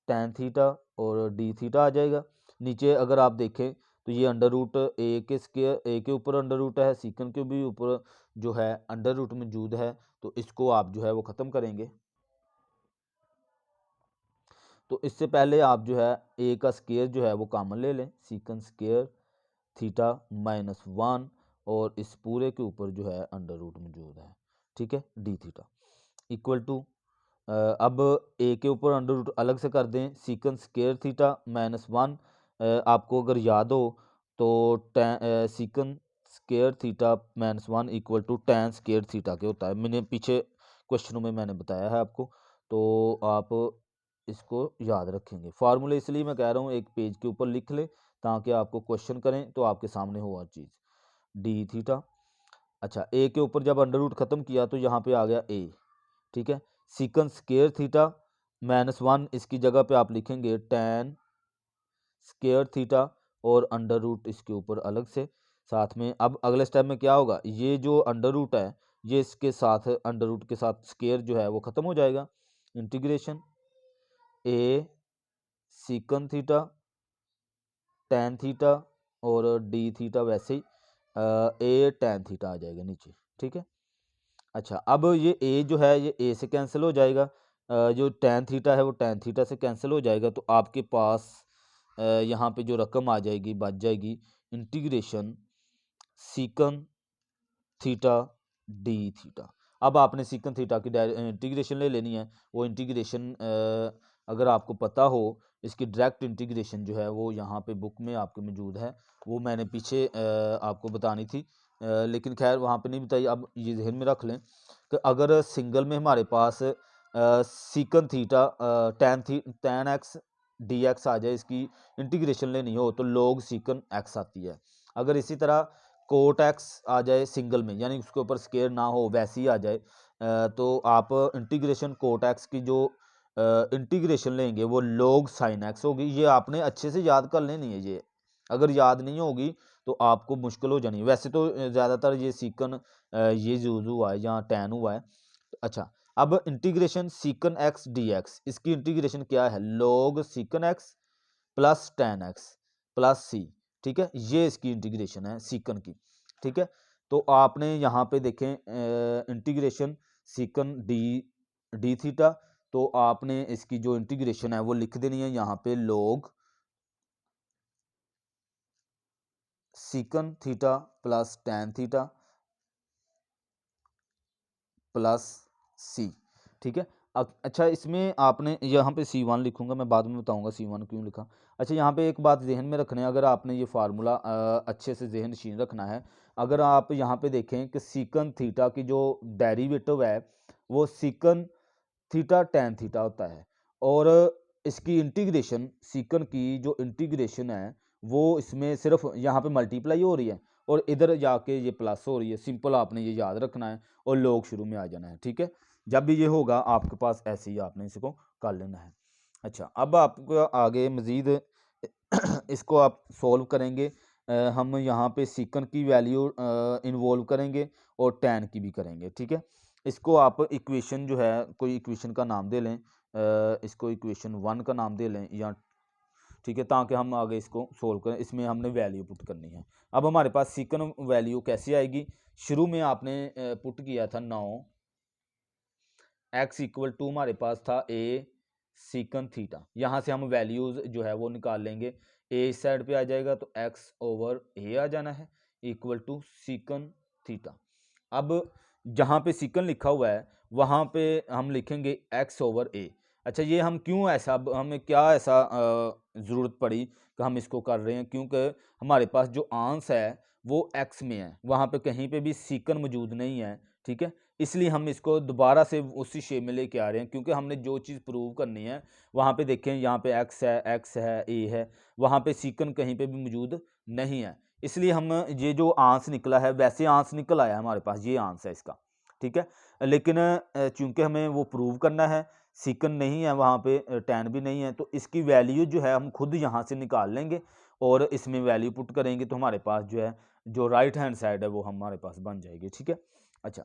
टैन थीटा और डी थीटा आ जाएगा, नीचे अगर आप देखें तो ये अंडर रूट ए के स्क्वायर, ए के ऊपर अंडर रूट है, सीकन के भी ऊपर जो है अंडर रूट मौजूद है, तो इसको आप जो है वो ख़त्म करेंगे। तो इससे पहले आप जो है ए का स्क्वायर जो है वो कॉमन ले लें, सीकन स्क्वायर थीटा -1 और इस पूरे के ऊपर जो है अंडर रूट मौजूद है, ठीक है, डी थीटा इक्वल टू, अब ए के ऊपर अंडर रूट अलग से कर दें, सीकन स्क्वायर थीटा -1, आपको अगर याद हो तो secant square theta -1 equal to tan square theta के होता है, मैंने पीछे क्वेश्चनों में मैंने बताया है आपको, तो आप इसको याद रखेंगे। फार्मूले इसलिए मैं कह रहा हूँ एक पेज के ऊपर लिख ले ताकि आपको क्वेश्चन करें तो आपके सामने हो हर चीज़, डी थीटा। अच्छा, ए के ऊपर जब अंडर रूट ख़त्म किया तो यहाँ पे आ गया ए, ठीक है, सीकन स्क्वायर थीटा -1, इसकी जगह पे आप लिखेंगे टैन स्क्वायर थीटा और अंडर रूट इसके ऊपर अलग से साथ में। अब अगले स्टेप में क्या होगा, ये जो अंडर रूट है ये इसके साथ अंडर रूट के साथ स्क्वायर जो है वो ख़त्म हो जाएगा, इंटीग्रेशन ए सीकन थीटा टैन थीटा और डी थीटा वैसे ही ए टैन थीटा आ जाएगा नीचे, ठीक है। अच्छा, अब ये ए जो है ये ए से कैंसिल हो जाएगा, जो टैन थीटा है वो टैन थीटा से कैंसिल हो जाएगा, तो आपके पास यहाँ पे जो रकम आ जाएगी बच जाएगी इंटीग्रेशन सीकन थीटा डी थीटा। अब आपने सीकन थीटा की इंटीग्रेशन ले लेनी है, वो इंटीग्रेशन अगर आपको पता हो इसकी डायरेक्ट इंटीग्रेशन जो है वो यहाँ पे बुक में आपके मौजूद है, वो मैंने पीछे आपको बतानी थी, लेकिन खैर वहाँ पे नहीं बताई। अब ये जहन में रख लें कि अगर सिंगल में हमारे पास secant theta tan x d x आ जाए, इसकी इंटीग्रेशन लेनी हो तो लोग सीकन एक्स आती है। अगर इसी तरह कोट एक्स आ जाए सिंगल में, यानी उसके ऊपर स्केयर ना हो वैसे ही आ जाए, तो आप इंटीग्रेशन कोट एक्स की जो इंटीग्रेशन लेंगे वो लोग साइन एक्स होगी। ये आपने अच्छे से याद कर लेनी है, ये अगर याद नहीं होगी तो आपको मुश्किल हो जानी है। वैसे तो ज़्यादातर ये सीकन ये यूज हुआ है जहाँ टैन हुआ है। अच्छा, अब integration secant x d x, इसकी इंटीग्रेशन क्या है, log secant x plus tan x plus c, ठीक है, ये इसकी इंटीग्रेशन है सीकन की, ठीक है। तो आपने यहाँ पे देखें इंटीग्रेशन सीकन डी थीटा, तो आपने इसकी जो इंटीग्रेशन है वो लिख देनी है यहाँ पे log secant theta plus tan theta plus c, ठीक है। अच्छा, इसमें आपने यहाँ पे C1 लिखूंगा, मैं बाद में बताऊंगा C1 क्यों लिखा। अच्छा, यहाँ पे एक बात जहन में रखना है, अगर आपने ये फार्मूला अच्छे से जहन नशीन रखना है, अगर आप यहाँ पे देखें कि सीकन थीटा की जो डेरिवेटिव है वो सीकन थीटा टैन थीटा होता है, और इसकी इंटीग्रेशन सीकन की जो इंटीग्रेशन है वो इसमें सिर्फ यहाँ पे मल्टीप्लाई हो रही है और इधर जाके ये प्लस हो रही है। सिंपल आपने ये याद रखना है और लोग शुरू में आ जाना है, ठीक है। जब भी ये होगा आपके पास ऐसे ही आपने इसको कर लेना है। अच्छा, अब आपको आगे मज़ीद इसको आप सॉल्व करेंगे, हम यहाँ पे सीकन की वैल्यू इन्वॉल्व करेंगे और टैन की भी करेंगे, ठीक है। इसको आप इक्वेशन जो है कोई इक्वेशन का नाम दे लें, इसको इक्वेशन 1 का नाम दे लें या, ठीक है, ताकि हम आगे इसको सोल्व करें। इसमें हमने वैल्यू पुट करनी है। अब हमारे पास सीकन वैल्यू कैसे आएगी, शुरू में आपने पुट किया था 9 एक्स इक्वल टू हमारे पास था ए सीकन थीटा, यहाँ से हम वैल्यूज़ जो है वो निकाल लेंगे, ए इस साइड पे आ जाएगा तो एक्स ओवर ए आ जाना है इक्वल टू सीकन थीटा। अब जहाँ पे सीकन लिखा हुआ है वहाँ पे हम लिखेंगे एक्स ओवर ए। अच्छा, ये हम क्यों ऐसा, हमें क्या ऐसा ज़रूरत पड़ी कि हम इसको कर रहे हैं, क्योंकि हमारे पास जो आंस है वो एक्स में है, वहाँ पे कहीं पे भी सीकन मौजूद नहीं है, ठीक है। इसलिए हम इसको दोबारा से उसी शेप में लेके आ रहे हैं, क्योंकि हमने जो चीज़ प्रूव करनी है वहाँ पे देखें यहाँ पे एक्स है ए है, वहाँ पे सीकन कहीं पे भी मौजूद नहीं है, इसलिए हम ये जो आंस निकला है वैसे आंस निकल आया हमारे पास, ये आंस है इसका, ठीक है। लेकिन चूंकि हमें वो प्रूव करना है, सीकन नहीं है वहाँ पे, टैन भी नहीं है, तो इसकी वैल्यू जो है हम खुद यहाँ से निकाल लेंगे और इसमें वैल्यू पुट करेंगे तो हमारे पास जो है जो राइट हैंड साइड है वो हमारे पास बन जाएगी, ठीक है। अच्छा,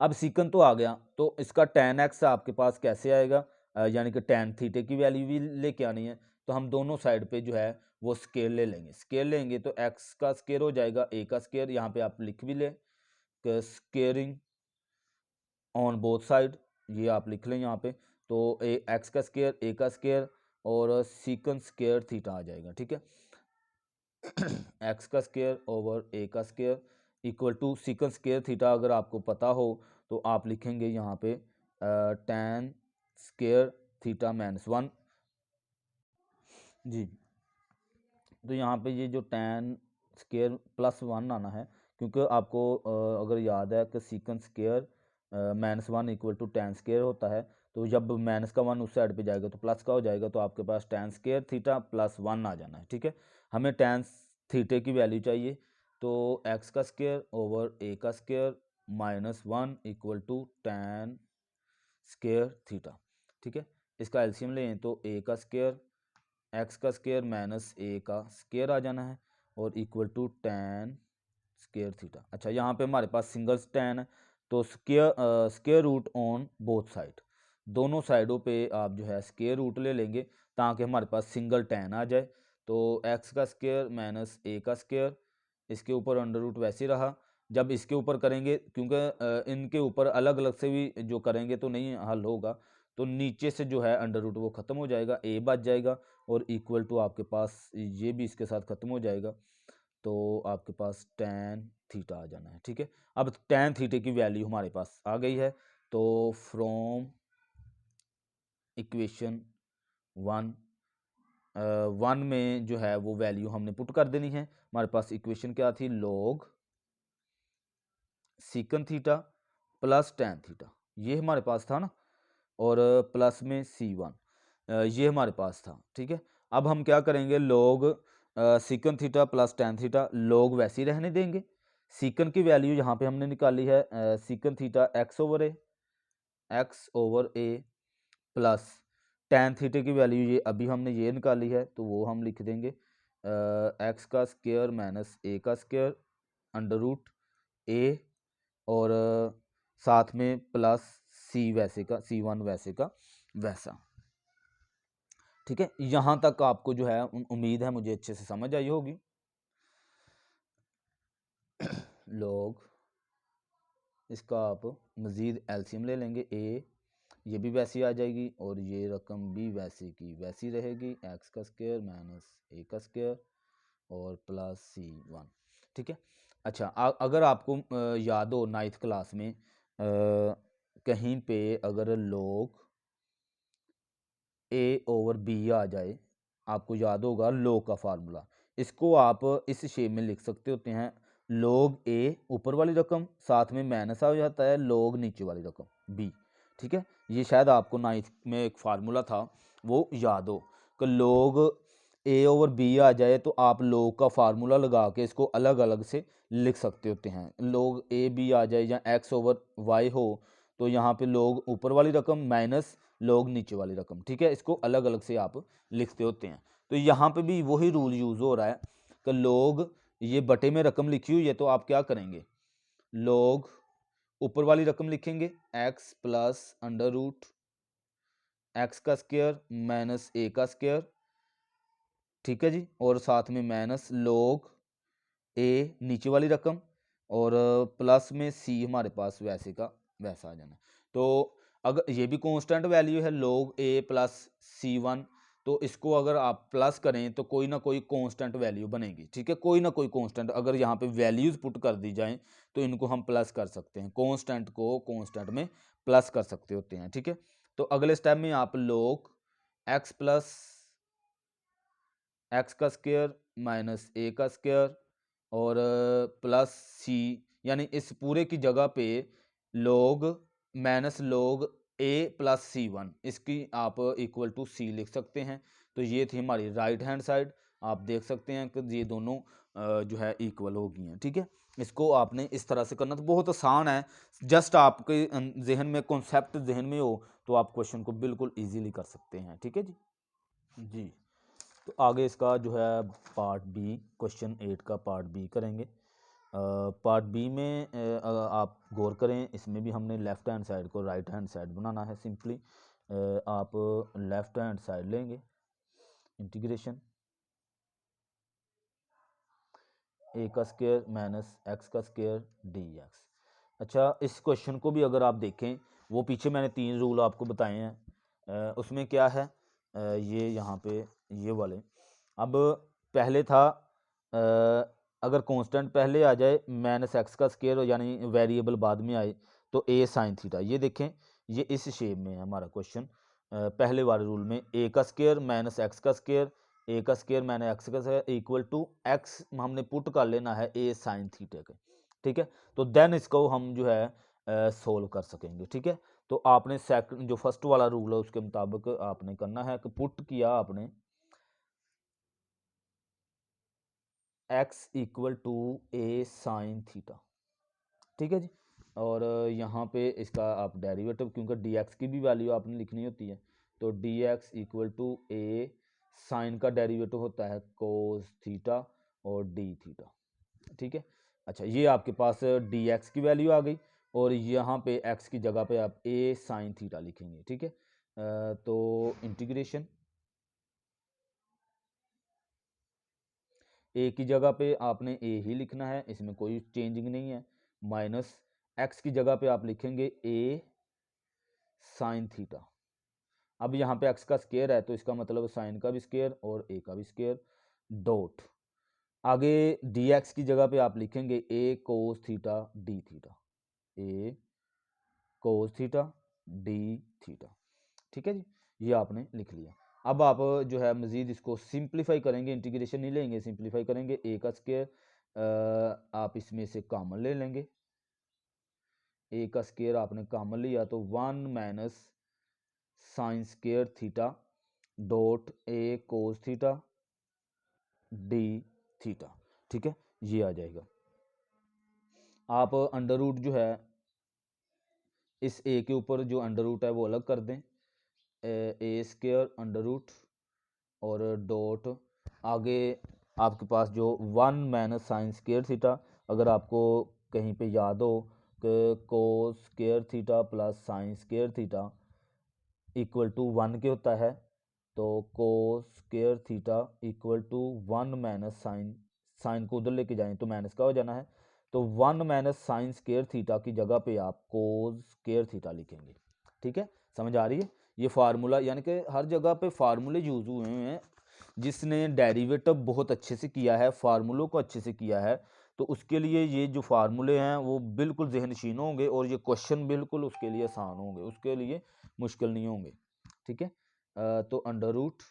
अब सीकन तो आ गया, तो इसका टैन एक्स आपके पास कैसे आएगा, यानी कि tan थीटे की वैल्यू भी लेके आनी है, तो हम दोनों साइड पे जो है वो स्केयर ले लेंगे। स्केयर लेंगे तो x का स्केयर हो जाएगा a का स्केयर, यहाँ पे आप लिख भी लें स्केयरिंग ऑन बोथ साइड, ये आप लिख लें यहाँ पे। तो x का स्केयर a का स्केयर और सीकन स्केयर थीटा आ जाएगा, ठीक है। x का स्केयर ओवर a का square equal to secant square theta. अगर आपको पता हो तो आप लिखेंगे यहाँ पे tan स्केयर थीटा -1 जी। तो यहाँ पे ये जो tan स्केयर +1 आना है, क्योंकि आपको अगर याद है कि secant square -1 equal to tan square होता है, तो जब -1 उस साइड पे जाएगा तो प्लस का हो जाएगा, तो आपके पास tan स्केयर थीटा +1 आ जाना है, ठीक है। हमें tan थीटे की वैल्यू चाहिए, तो x का स्केयर ओवर a का square -1 equal to tan square theta, ठीक है। इसका एलसीएम लें तो a का स्केयर x का स्केयर माइनस a का स्केयर आ जाना है और equal to tan square theta. अच्छा, यहाँ पे हमारे पास सिंगल tan है, तो square root on both side, दोनों साइडों पे आप जो है स्केयर रूट ले लेंगे ताकि हमारे पास सिंगल tan आ जाए। तो x का स्केयर माइनस a का स्केयर, इसके ऊपर अंडर रूट वैसे रहा। जब इसके ऊपर करेंगे, क्योंकि इनके ऊपर अलग अलग से भी जो करेंगे तो नहीं हल होगा, तो नीचे से जो है अंडर रूट वो ख़त्म हो जाएगा, a बच जाएगा और इक्वल टू आपके पास ये भी इसके साथ ख़त्म हो जाएगा, तो आपके पास tan थीटा आ जाना है, ठीक है। अब tan थीटे की वैल्यू हमारे पास आ गई है, तो फ्रॉम इक्वेशन 1 में जो है वो वैल्यू हमने पुट कर देनी है। हमारे पास इक्वेशन क्या थी, log secant theta plus tan theta, ये हमारे पास था ना, और प्लस में C1 ये हमारे पास था, ठीक है। अब हम क्या करेंगे, log secant theta plus tan theta log वैसे ही रहने देंगे। सीकन की वैल्यू यहाँ पे हमने निकाली है सीकन theta x over a plus tan थीटे की वैल्यू ये अभी हमने ये निकाली है, तो वो हम लिख देंगे x का स्क्वायर माइनस a का स्क्वायर अंडर रूट a और साथ में प्लस C1 वैसे का वैसा, ठीक है। यहाँ तक आपको जो है उम्मीद है मुझे अच्छे से समझ आई होगी। लॉग इसका आप मज़ीद एलसीएम ले लेंगे, a ये भी वैसी आ जाएगी और ये रकम भी वैसी की वैसी रहेगी, x का स्क्वायर माइनस a का स्क्वायर और प्लस C1, ठीक है। अच्छा, अगर आपको याद हो 9th क्लास में कहीं पे अगर लॉग a ओवर b आ जाए, आपको याद होगा लॉग का फार्मूला, इसको आप इस शेप में लिख सकते होते हैं, लॉग a ऊपर वाली रकम साथ में माइनस आ जाता है लॉग नीचे वाली रकम b, ठीक है। ये शायद आपको 9th में एक फार्मूला था वो याद हो कि लॉग a ओवर b आ जाए तो आप लॉग का फार्मूला लगा के इसको अलग अलग से लिख सकते होते हैं। लॉग a b आ जाए या x ओवर y हो तो यहाँ पे लॉग ऊपर वाली रकम माइनस लॉग नीचे वाली रकम, ठीक है, इसको अलग अलग से आप लिखते होते हैं। तो यहाँ पे भी वही रूल यूज़ हो रहा है कि लॉग ये बटे में रकम लिखी हुई है तो आप क्या करेंगे, लॉग ऊपर वाली रकम लिखेंगे x plus under root x का स्क्वायर माइनस a का स्क्वायर, ठीक है जी, और साथ में माइनस लॉग a नीचे वाली रकम और प्लस में c हमारे पास वैसे का वैसा आ जाना। तो अगर ये भी कांस्टेंट वैल्यू है log a प्लस C1, तो इसको अगर आप प्लस करें तो कोई ना कोई कांस्टेंट वैल्यू बनेगी, ठीक है, कोई ना कोई कांस्टेंट अगर यहाँ पे वैल्यूज पुट कर दी जाएं तो इनको हम प्लस कर सकते हैं, कांस्टेंट को कांस्टेंट में प्लस कर सकते होते हैं, ठीक है। तो अगले स्टेप में आप log x प्लस एक्स का स्क्वायर माइनस a का स्क्वायर और प्लस c, यानी इस पूरे की जगह पे log minus log a plus C1 इसकी आप इक्वल टू c लिख सकते हैं। तो ये थी हमारी राइट हैंड साइड, आप देख सकते हैं कि ये दोनों जो है इक्वल हो गई हैं, ठीक है। इसको आपने इस तरह से करना, तो बहुत आसान है, जस्ट आपके जहन में कॉन्सेप्ट जहन में हो तो आप क्वेश्चन को बिल्कुल ईजीली कर सकते हैं, ठीक है जी। जी, तो आगे इसका जो है पार्ट बी, क्वेश्चन 8 का पार्ट बी करेंगे। पार्ट बी में आप गौर करें, इसमें भी हमने लेफ़्ट हैंड साइड को राइट हैंड साइड बनाना है सिंपली। आप लेफ्ट हैंड साइड लेंगे, इंटीग्रेशन ए का स्क्वायर माइनस एक्स का स्क्वायर डी एक्स। अच्छा, इस क्वेश्चन को भी अगर आप देखें, वो पीछे मैंने 3 रूल आपको बताए हैं, उसमें क्या है, ये यहाँ पे ये वाले। अब पहले था अगर कांस्टेंट पहले आ जाए माइनस एक्स का स्क्वायर यानी वेरिएबल बाद में आए तो ए साइन थीटा। ये देखें, ये इस शेप में है हमारा क्वेश्चन। पहले वाले रूल में ए का स्क्वायर माइनस एक्स का स्क्वायर, ए का स्क्वायर मैंने एक्स का स्क्वायर इक्वल टू एक्स हमने पुट कर लेना है ए साइन थीटा के। ठीक है, तो देन इसको हम जो है सोल्व कर सकेंगे। ठीक है, तो आपने सेकंड जो फर्स्ट वाला रूल है उसके मुताबिक आपने करना है कि पुट किया आपने x equal to a sine theta. ठीक है जी, और यहाँ पे इसका आप डेरिवेटिव, क्योंकि डी एक्स की भी वैल्यू आपने लिखनी होती है, तो d x equal to a sine का डेरिवेटिव होता है कोस थीटा और डी थीटा। ठीक है, अच्छा ये आपके पास डी एक्स की वैल्यू आ गई और यहाँ पे एक्स की जगह पे आप ए साइन थीटा लिखेंगे। ठीक है, तो इंटीग्रेशन ए की जगह पे आपने ए ही लिखना है, इसमें कोई चेंजिंग नहीं है, माइनस एक्स की जगह पे आप लिखेंगे ए साइन थीटा। अब यहाँ पे एक्स का स्क्वायर है तो इसका मतलब साइन का भी स्क्वायर और ए का भी स्क्वायर, डॉट आगे डी एक्स की जगह पे आप लिखेंगे ए कोस थीटा डी थीटा, ए कोस थीटा डी थीटा। ठीक है जी, ये आपने लिख लिया। अब आप जो है मज़ीद इसको सिंप्लीफाई करेंगे, इंटीग्रेशन नहीं लेंगे, सिंप्लीफाई करेंगे। ए का स्क्वायर आप इसमें से कॉमन ले लेंगे, ए का स्क्वायर आपने कॉमन लिया तो 1 minus sine square theta dot a cos theta d theta. ठीक है, ये आ जाएगा। आप अंडर रूट जो है इस ए के ऊपर जो अंडर रूट है वो अलग कर दें, ए स्क्वायर अंडर रूट और डॉट आगे आपके पास जो 1 माइनस साइन स्क्वायर थीटा, अगर आपको कहीं पे याद हो कि cos square theta plus sine square theta equal to 1 के होता है, तो cos square theta equal to 1 minus sine, sine को उधर लेके जाएं तो माइनस का हो जाना है, तो 1 माइनस साइन स्क्वायर थीटा की जगह पे आप कोस स्क्वायर थीटा लिखेंगे। ठीक है, समझ आ रही है? ये फार्मूला यानी कि हर जगह पे फार्मूले यूज हुए हैं, जिसने डेरिवेटिव बहुत अच्छे से किया है, फार्मूलों को अच्छे से किया है, तो उसके लिए ये जो फार्मूले हैं वो बिल्कुल जहनशीन होंगे और ये क्वेश्चन बिल्कुल उसके लिए आसान होंगे, उसके लिए मुश्किल नहीं होंगे। ठीक है, तो under root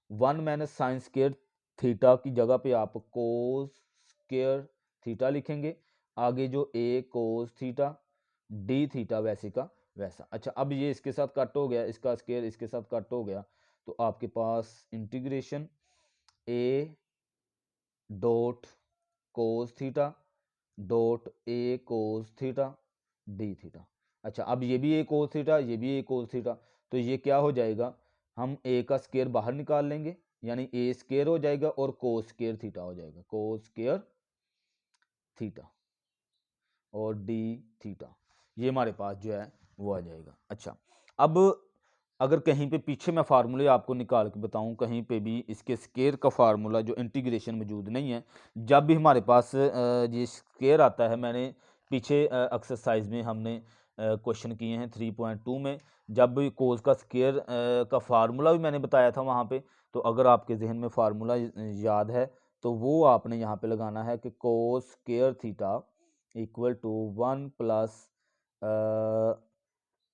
1 minus sine square theta की जगह पे आप कोस स्क्वायर थीटा लिखेंगे, आगे जो ए कोस थीटा डी थीटा वैसे का वैसा। अच्छा, अब ये इसके साथ कट हो गया, इसका स्क्वायर इसके साथ कट हो गया, तो आपके पास integration a dot cos theta dot a cos theta d theta. अच्छा, अब ये भी ए कोस थीटा, ये भी ए कोस थीटा, तो ये क्या हो जाएगा, हम ए का स्क्वायर बाहर निकाल लेंगे, यानी ए स्क्वायर हो जाएगा और कोस स्क्वायर थीटा हो जाएगा, कोस स्क्वायर थीटा और डी थीटा, ये हमारे पास जो है वो आ जाएगा। अच्छा, अब अगर कहीं पे पीछे मैं फार्मूले आपको निकाल के बताऊं, कहीं पे भी इसके स्क्वायर का फार्मूला जो इंटीग्रेशन मौजूद नहीं है, जब भी हमारे पास ये स्क्वायर आता है, मैंने पीछे एक्सरसाइज में हमने क्वेश्चन किए हैं 3.2 में, जब भी कोस का स्क्वायर का फार्मूला भी मैंने बताया था वहाँ पे, तो अगर आपके जहन में फार्मूला याद है तो वो आपने यहाँ पे लगाना है कि cos square theta equal to 1 plus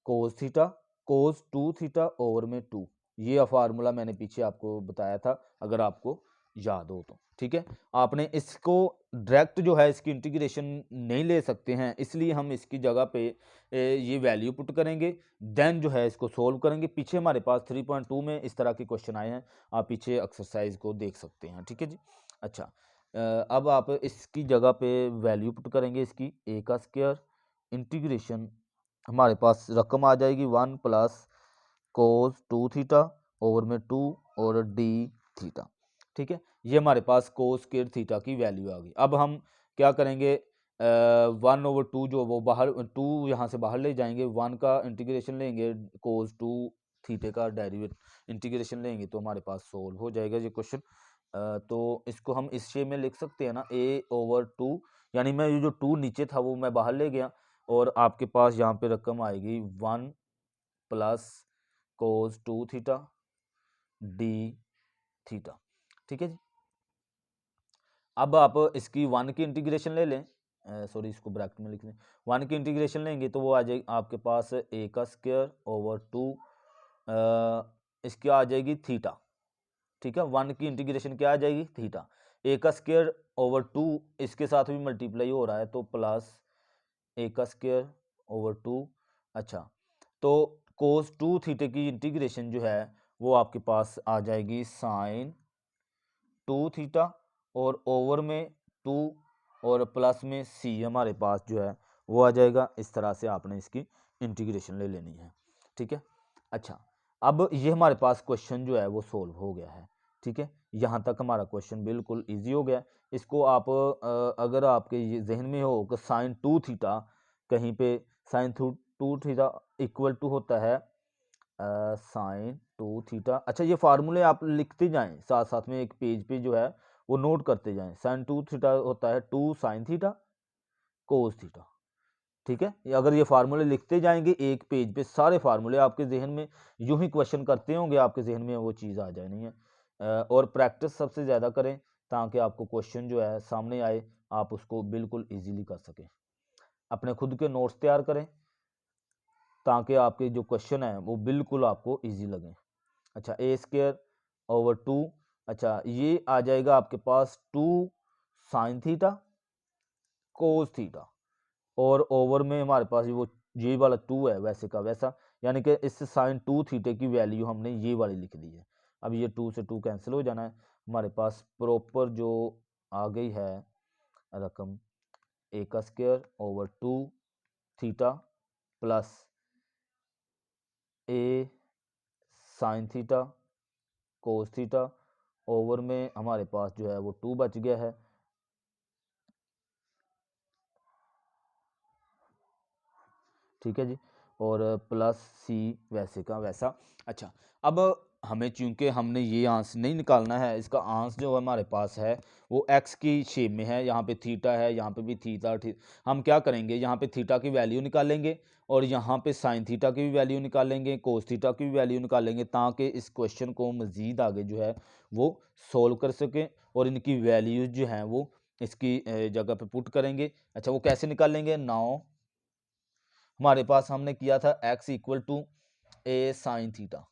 cos theta cos 2 theta over में 2, ये फार्मूला मैंने पीछे आपको बताया था, अगर आपको याद हो तो। ठीक है, आपने इसको डायरेक्ट जो है इसकी इंटीग्रेशन नहीं ले सकते हैं, इसलिए हम इसकी जगह पे ये वैल्यू पुट करेंगे, देन जो है इसको सोल्व करेंगे। पीछे हमारे पास 3.2 में इस तरह के क्वेश्चन आए हैं, आप पीछे एक्सरसाइज को देख सकते हैं। ठीक है जी, अच्छा अब आप इसकी जगह पे वैल्यू पुट करेंगे इसकी, ए का स्क्वायर इंटीग्रेशन हमारे पास रकम आ जाएगी 1 प्लस कोस 2 थीटा ओवर में 2 और डी थीटा। ठीक है, ये हमारे पास कोस स्क्वायर थीटा की वैल्यू आ गई। अब हम क्या करेंगे, 1/2 जो वो बाहर 2 यहाँ से बाहर ले जाएंगे, 1 का इंटीग्रेशन लेंगे, कोस 2 थीटे का डेरिवेट इंटीग्रेशन लेंगे तो हमारे पास सोल्व हो जाएगा ये क्वेश्चन। तो इसको हम इस शेप में लिख सकते हैं ना, a/2, यानी मैं ये जो 2 नीचे था वो मैं बाहर ले गया और आपके पास यहाँ पे रकम आएगी 1 प्लस कोस 2 थीटा डी थीटा। ठीक है जी। अब आप इसकी 1 की इंटीग्रेशन ले लें, सॉरी इसको ब्रैकेट में लिख लें, 1 की इंटीग्रेशन लेंगे तो वो आ जाएगी आपके पास a²/2 इसकी आ जाएगी थीटा। ठीक है, 1 की इंटीग्रेशन क्या आ जाएगी, थीटा। a²/2 इसके साथ भी मल्टीप्लाई हो रहा है तो प्लस a²/2। अच्छा, तो कोस 2 थीटे की इंटीग्रेशन जो है वो आपके पास आ जाएगी साइन 2 थीटा और ओवर में 2 और प्लस में c हमारे पास जो है वो आ जाएगा। इस तरह से आपने इसकी इंटीग्रेशन ले लेनी है। ठीक है। अच्छा, अब ये हमारे पास क्वेश्चन जो है वो सोल्व हो गया है। ठीक है, यहाँ तक हमारा क्वेश्चन बिल्कुल इजी हो गया। इसको आप अगर आपके ये जहन में हो कि साइन 2 थीटा कहीं पे साइन 2 थीटा इक्वल टू होता है साइन 2 थीटा। अच्छा, ये फार्मूले आप लिखते जाएं साथ साथ में, एक पेज पे जो है वो नोट करते जाएं। साइन 2 थीटा होता है 2 साइन थीटा कोस थीटा। ठीक है, अगर ये फार्मूले लिखते जाएंगे एक पेज पे, सारे फार्मूले आपके जहन में, यूं ही क्वेश्चन करते होंगे आपके जहन में वो चीज़ आ जानी है। और प्रैक्टिस सबसे ज़्यादा करें ताकि आपको क्वेश्चन जो है सामने आए, आप उसको बिल्कुल ईजीली कर सकें। अपने खुद के नोट्स तैयार करें ताकि आपके जो क्वेश्चन है वो बिल्कुल आपको ईजी लगें। अच्छा, a²/2, अच्छा ये आ जाएगा आपके पास 2 साइन थीटा कोस थीटा और ओवर में हमारे पास वो ये वाला 2 है वैसे का वैसा, यानी कि इस साइन 2 थीटे की वैल्यू हमने ये वाली लिख दी है। अब ये 2 से 2 कैंसिल हो जाना है, हमारे पास प्रॉपर जो आ गई है रकम a²/2 theta plus a sign theta cos theta, over में हमारे पास जो है वो 2 बच गया है। ठीक है जी, और प्लस c वैसे का वैसा। अच्छा, अब हमें चूंकि हमने ये आंस नहीं निकालना है, इसका आंस जो हमारे पास है वो x की शेप में है, यहाँ पे थीटा है, यहाँ पे भी थीटा। हम क्या करेंगे, यहाँ पे थीटा की वैल्यू निकालेंगे और यहाँ पे साइन थीटा की भी वैल्यू निकालेंगे, कोस थीटा की भी वैल्यू निकालेंगे ताकि इस क्वेश्चन को मज़ीद आगे जो है वो सोल्व कर सकें और इनकी वैल्यूज जो हैं वो इसकी जगह पे पुट करेंगे। अच्छा, वो कैसे निकालेंगे, नाउ हमारे पास हमने किया था x=a साइन थीटा,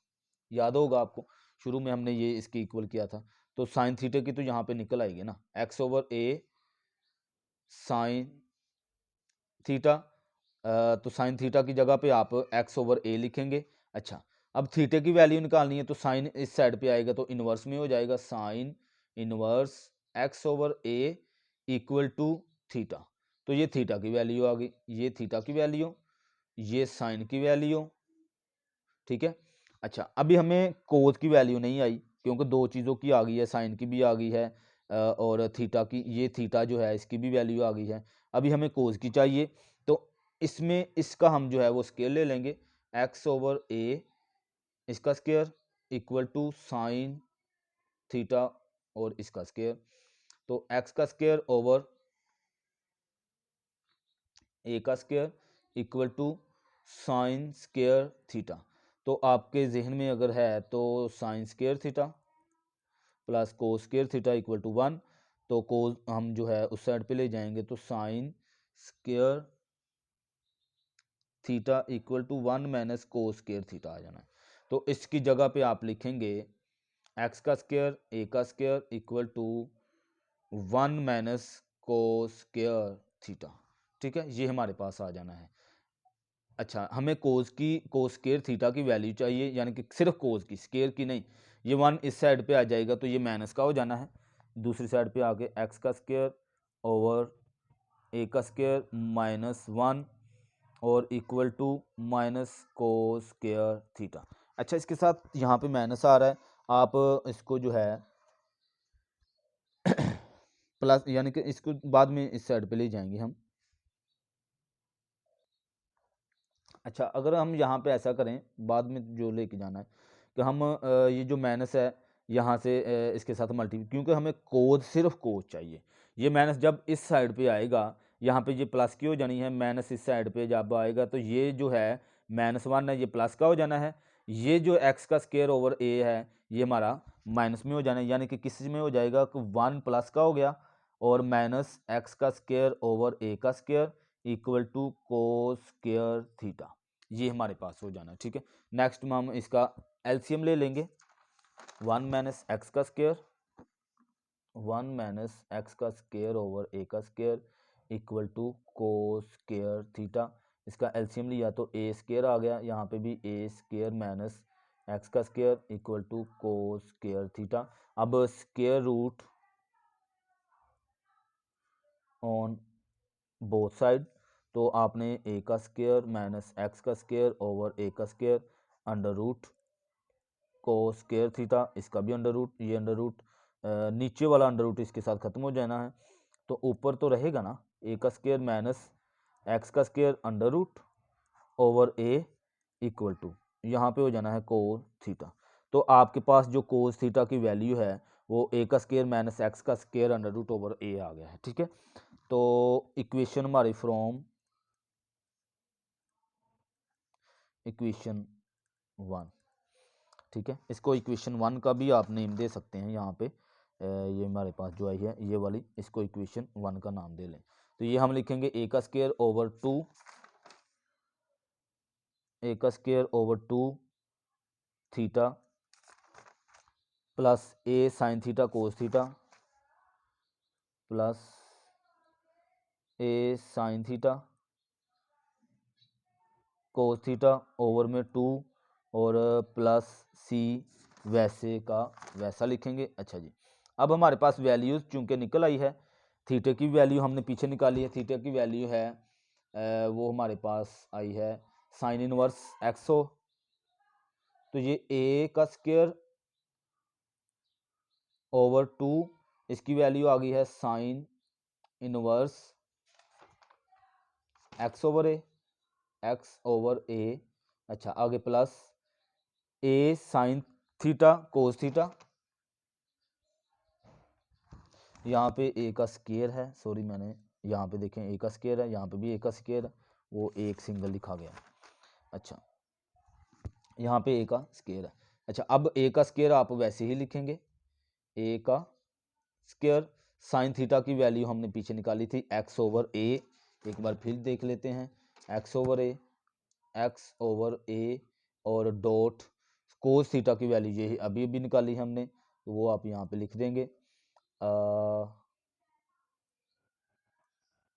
याद होगा आपको, शुरू में हमने ये इसके इक्वल किया था। तो साइन थीटा की तो यहाँ पे निकल आएगी ना, x/a साइन थीटा। तो साइन थीटा की जगह पे आप x/a लिखेंगे। अच्छा, अब थीटे की वैल्यू निकालनी है तो साइन इस साइड पे आएगा तो इनवर्स में हो जाएगा, sine inverse x/a equal to theta. तो ये थीटा की वैल्यू आ गई, ये थीटा की वैल्यू, ये साइन की वैल्यू। ठीक है। अच्छा, अभी हमें कोस की वैल्यू नहीं आई क्योंकि दो चीज़ों की आ गई है, साइन की भी आ गई है और थीटा की, ये थीटा जो है इसकी भी वैल्यू आ गई है। अभी हमें कोस की चाहिए तो इसमें इसका हम जो है वो स्केयर ले लेंगे, x/a इसका square equal to sine theta और इसका स्केयर। तो x का स्केयर ओवर a का square equal to sine square theta. तो आपके जहन में अगर है तो sine square theta plus cos square theta equal to 1, तो कोस हम जो है उस साइड पे ले जाएंगे तो sine square theta equal to 1 minus cos square theta आ जाना है। तो इसकी जगह पे आप लिखेंगे x का स्केयर a का square equal to 1 minus cos square theta. ठीक है, ये हमारे पास आ जाना है। अच्छा, हमें कोस स्केयर थीटा की वैल्यू चाहिए, यानी कि सिर्फ कोस की, स्केयर की नहीं। ये 1 इस साइड पे आ जाएगा तो ये माइनस का हो जाना है, दूसरी साइड पे आके x का स्केयर ओवर a का स्केयर माइनस 1 और equal to minus cos square theta. अच्छा, इसके साथ यहाँ पे माइनस आ रहा है, आप इसको जो है प्लस, यानी कि इसको बाद में इस साइड पे ले जाएंगे हम। अच्छा, अगर हम यहाँ पे ऐसा करें, बाद में जो लेके जाना है कि हम ये जो माइनस है यहाँ से इसके साथ मल्टी, क्योंकि हमें कोज, सिर्फ कोज चाहिए। ये माइनस जब इस साइड पे आएगा, यहाँ पे ये प्लस की हो जानी है, माइनस इस साइड पे जब आएगा तो ये जो है -1 है, ये प्लस का हो जाना है। ये जो एक्स का स्क्वायर ओवर ए है ये हमारा माइनस में हो जाना है, यानी कि किस में हो जाएगा कि 1 प्लस का हो गया और माइनस एक्स का स्क्वायर ओवर ए का square equal to cos square theta, ये हमारे पास हो जाना है। ठीक है, नेक्स्ट में हम इसका एलसीएम ले लेंगे। 1 माइनस एक्स का स्क्वायर, 1 माइनस एक्स का स्क्वायर ओवर ए का square equal to cos square theta. इसका एलसीएम लिया तो ए स्क्वायर आ गया, यहाँ पे भी ए स्क्वायर माइनस एक्स का square equal to cos square theta. अब square root on both side, तो आपने ए का स्क्वायर माइनस एक्स का स्क्वायर ओवर ए का square under root cos square theta, इसका भी अंडर रूट, ये अंडर रूट नीचे वाला अंडर रूट इसके साथ खत्म हो जाना है, तो ऊपर तो रहेगा ना ए का स्क्वायर माइनस एक्स का square under root over a equal to, यहाँ पे हो जाना है कोस थीटा। तो आपके पास जो कोस थीटा की वैल्यू है वो ए का स्क्वायर माइनस एक्स का स्क्वायर अंडर रूट ओवर ए आ गया है। ठीक है, तो इक्वेशन हमारी फ्रॉम इक्वेशन 1, ठीक है, इसको इक्वेशन 1 का भी आप नेम दे सकते हैं। यहाँ पे ये हमारे पास जो आई है ये वाली, इसको इक्वेशन 1 का नाम दे लें। तो ये हम लिखेंगे ए का स्क्वायर ओवर 2, ए का square over 2 theta plus a sine theta cos theta plus a sine theta cos theta over में 2 और प्लस सी वैसे का वैसा लिखेंगे। अच्छा जी, अब हमारे पास वैल्यूज़ चूंकि निकल आई है, थीटे की वैल्यू हमने पीछे निकाली है, थीटे की वैल्यू है वो हमारे पास आई है साइन इनवर्स एक्स हो, तो ये ए का स्क्वायर ओवर 2, इसकी वैल्यू आ गई है साइन इनवर्स एक्स ओवर ए, एक्स ओवर ए। अच्छा, आगे plus a sine theta cos theta, यहाँ पे ए का स्क्वायर है, सॉरी मैंने यहाँ पे देखें ए का स्क्वायर है, यहाँ पे भी ए का स्क्वायर है, वो एक सिंगल लिखा गया। अच्छा, यहाँ पे ए का स्क्वायर है। अच्छा, अब ए का स्क्वायर आप वैसे ही लिखेंगे, ए का स्क्वायर साइन थीटा की वैल्यू हमने पीछे निकाली थी एक्स ओवर ए, एक बार फिर देख लेते हैं, x over A, x over a और डॉट कोस थीटा की वैल्यू ये अभी अभी निकाली हमने, तो वो आप यहाँ पे लिख देंगे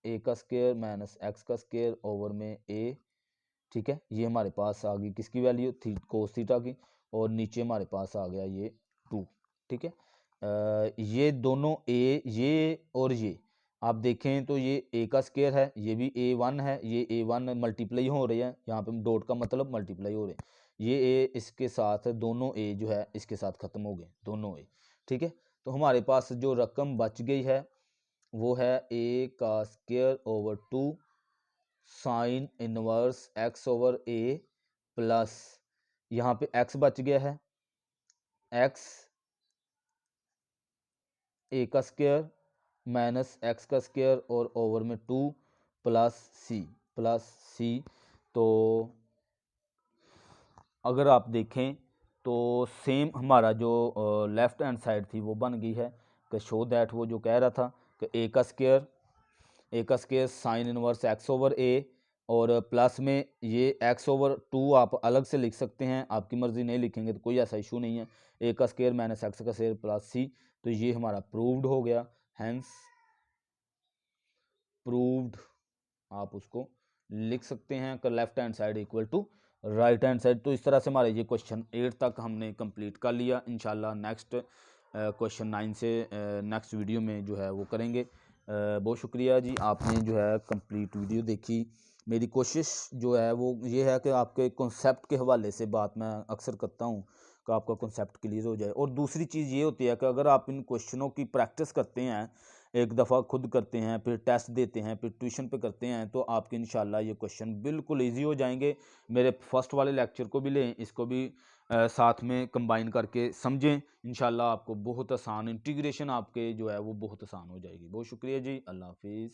ए का स्क्वायर माइनस एक्स का स्क्वायर ओवर में ए। ठीक है, ये हमारे पास आ गई किसकी वैल्यू थी, कोस थीटा की, और नीचे हमारे पास आ गया ये 2। ठीक है, ये दोनों ए, ये और ये आप देखें तो ये ए का स्क्वायर है, ये भी A1 है, ये A1 मल्टीप्लाई हो रहे हैं, यहाँ पे डॉट का मतलब मल्टीप्लाई हो रहे हैं, ये ए इसके साथ दोनों ए जो है इसके साथ खत्म हो गए दोनों ए। ठीक है, तो हमारे पास जो रकम बच गई है वो है ए का square over 2 sine inverse x over a plus, यहाँ पे एक्स बच गया है, एक्स ए का स्क्वायर माइनस एक्स का स्क्वायर और ओवर में 2 प्लस सी। तो अगर आप देखें तो सेम हमारा जो लेफ्ट हैंड साइड थी वो बन गई है कि शो दैट, वो जो कह रहा था कि ए का square sine inverse x over a और प्लस में ये एक्स ओवर 2 आप अलग से लिख सकते हैं, आपकी मर्जी, नहीं लिखेंगे तो कोई ऐसा इशू नहीं है, ए का स्क्वायर माइनस एक्स का स्क्वायर प्लस सी। तो ये हमारा प्रूव्ड हो गया, हैंस प्रूव्ड आप उसको लिख सकते हैं कि left hand side equal to right hand side. तो इस तरह से हमारे ये क्वेश्चन 8 तक हमने कंप्लीट कर लिया। इंशाल्लाह नेक्स्ट क्वेश्चन 9 से नेक्स्ट वीडियो में जो है वो करेंगे। बहुत शुक्रिया जी, आपने जो है कंप्लीट वीडियो देखी। मेरी कोशिश जो है वो ये है कि आपके कॉन्सेप्ट के हवाले से बात मैं अक्सर करता हूँ कि आपका कॉन्सेप्ट क्लियर हो जाए। और दूसरी चीज़ ये होती है कि अगर आप इन क्वेश्चनों की प्रैक्टिस करते हैं एक दफ़ा खुद करते हैं, फिर टेस्ट देते हैं, फिर ट्यूशन पे करते हैं, तो आपके इंशाल्लाह ये क्वेश्चन बिल्कुल ईजी हो जाएंगे। मेरे फर्स्ट वाले लेक्चर को भी लें, इसको भी साथ में कंबाइन करके समझें। इंशाल्लाह आपको बहुत आसान इंटीग्रेशन आपके जो है वो बहुत आसान हो जाएगी। बहुत शुक्रिया जी, अल्लाह हाफिज़।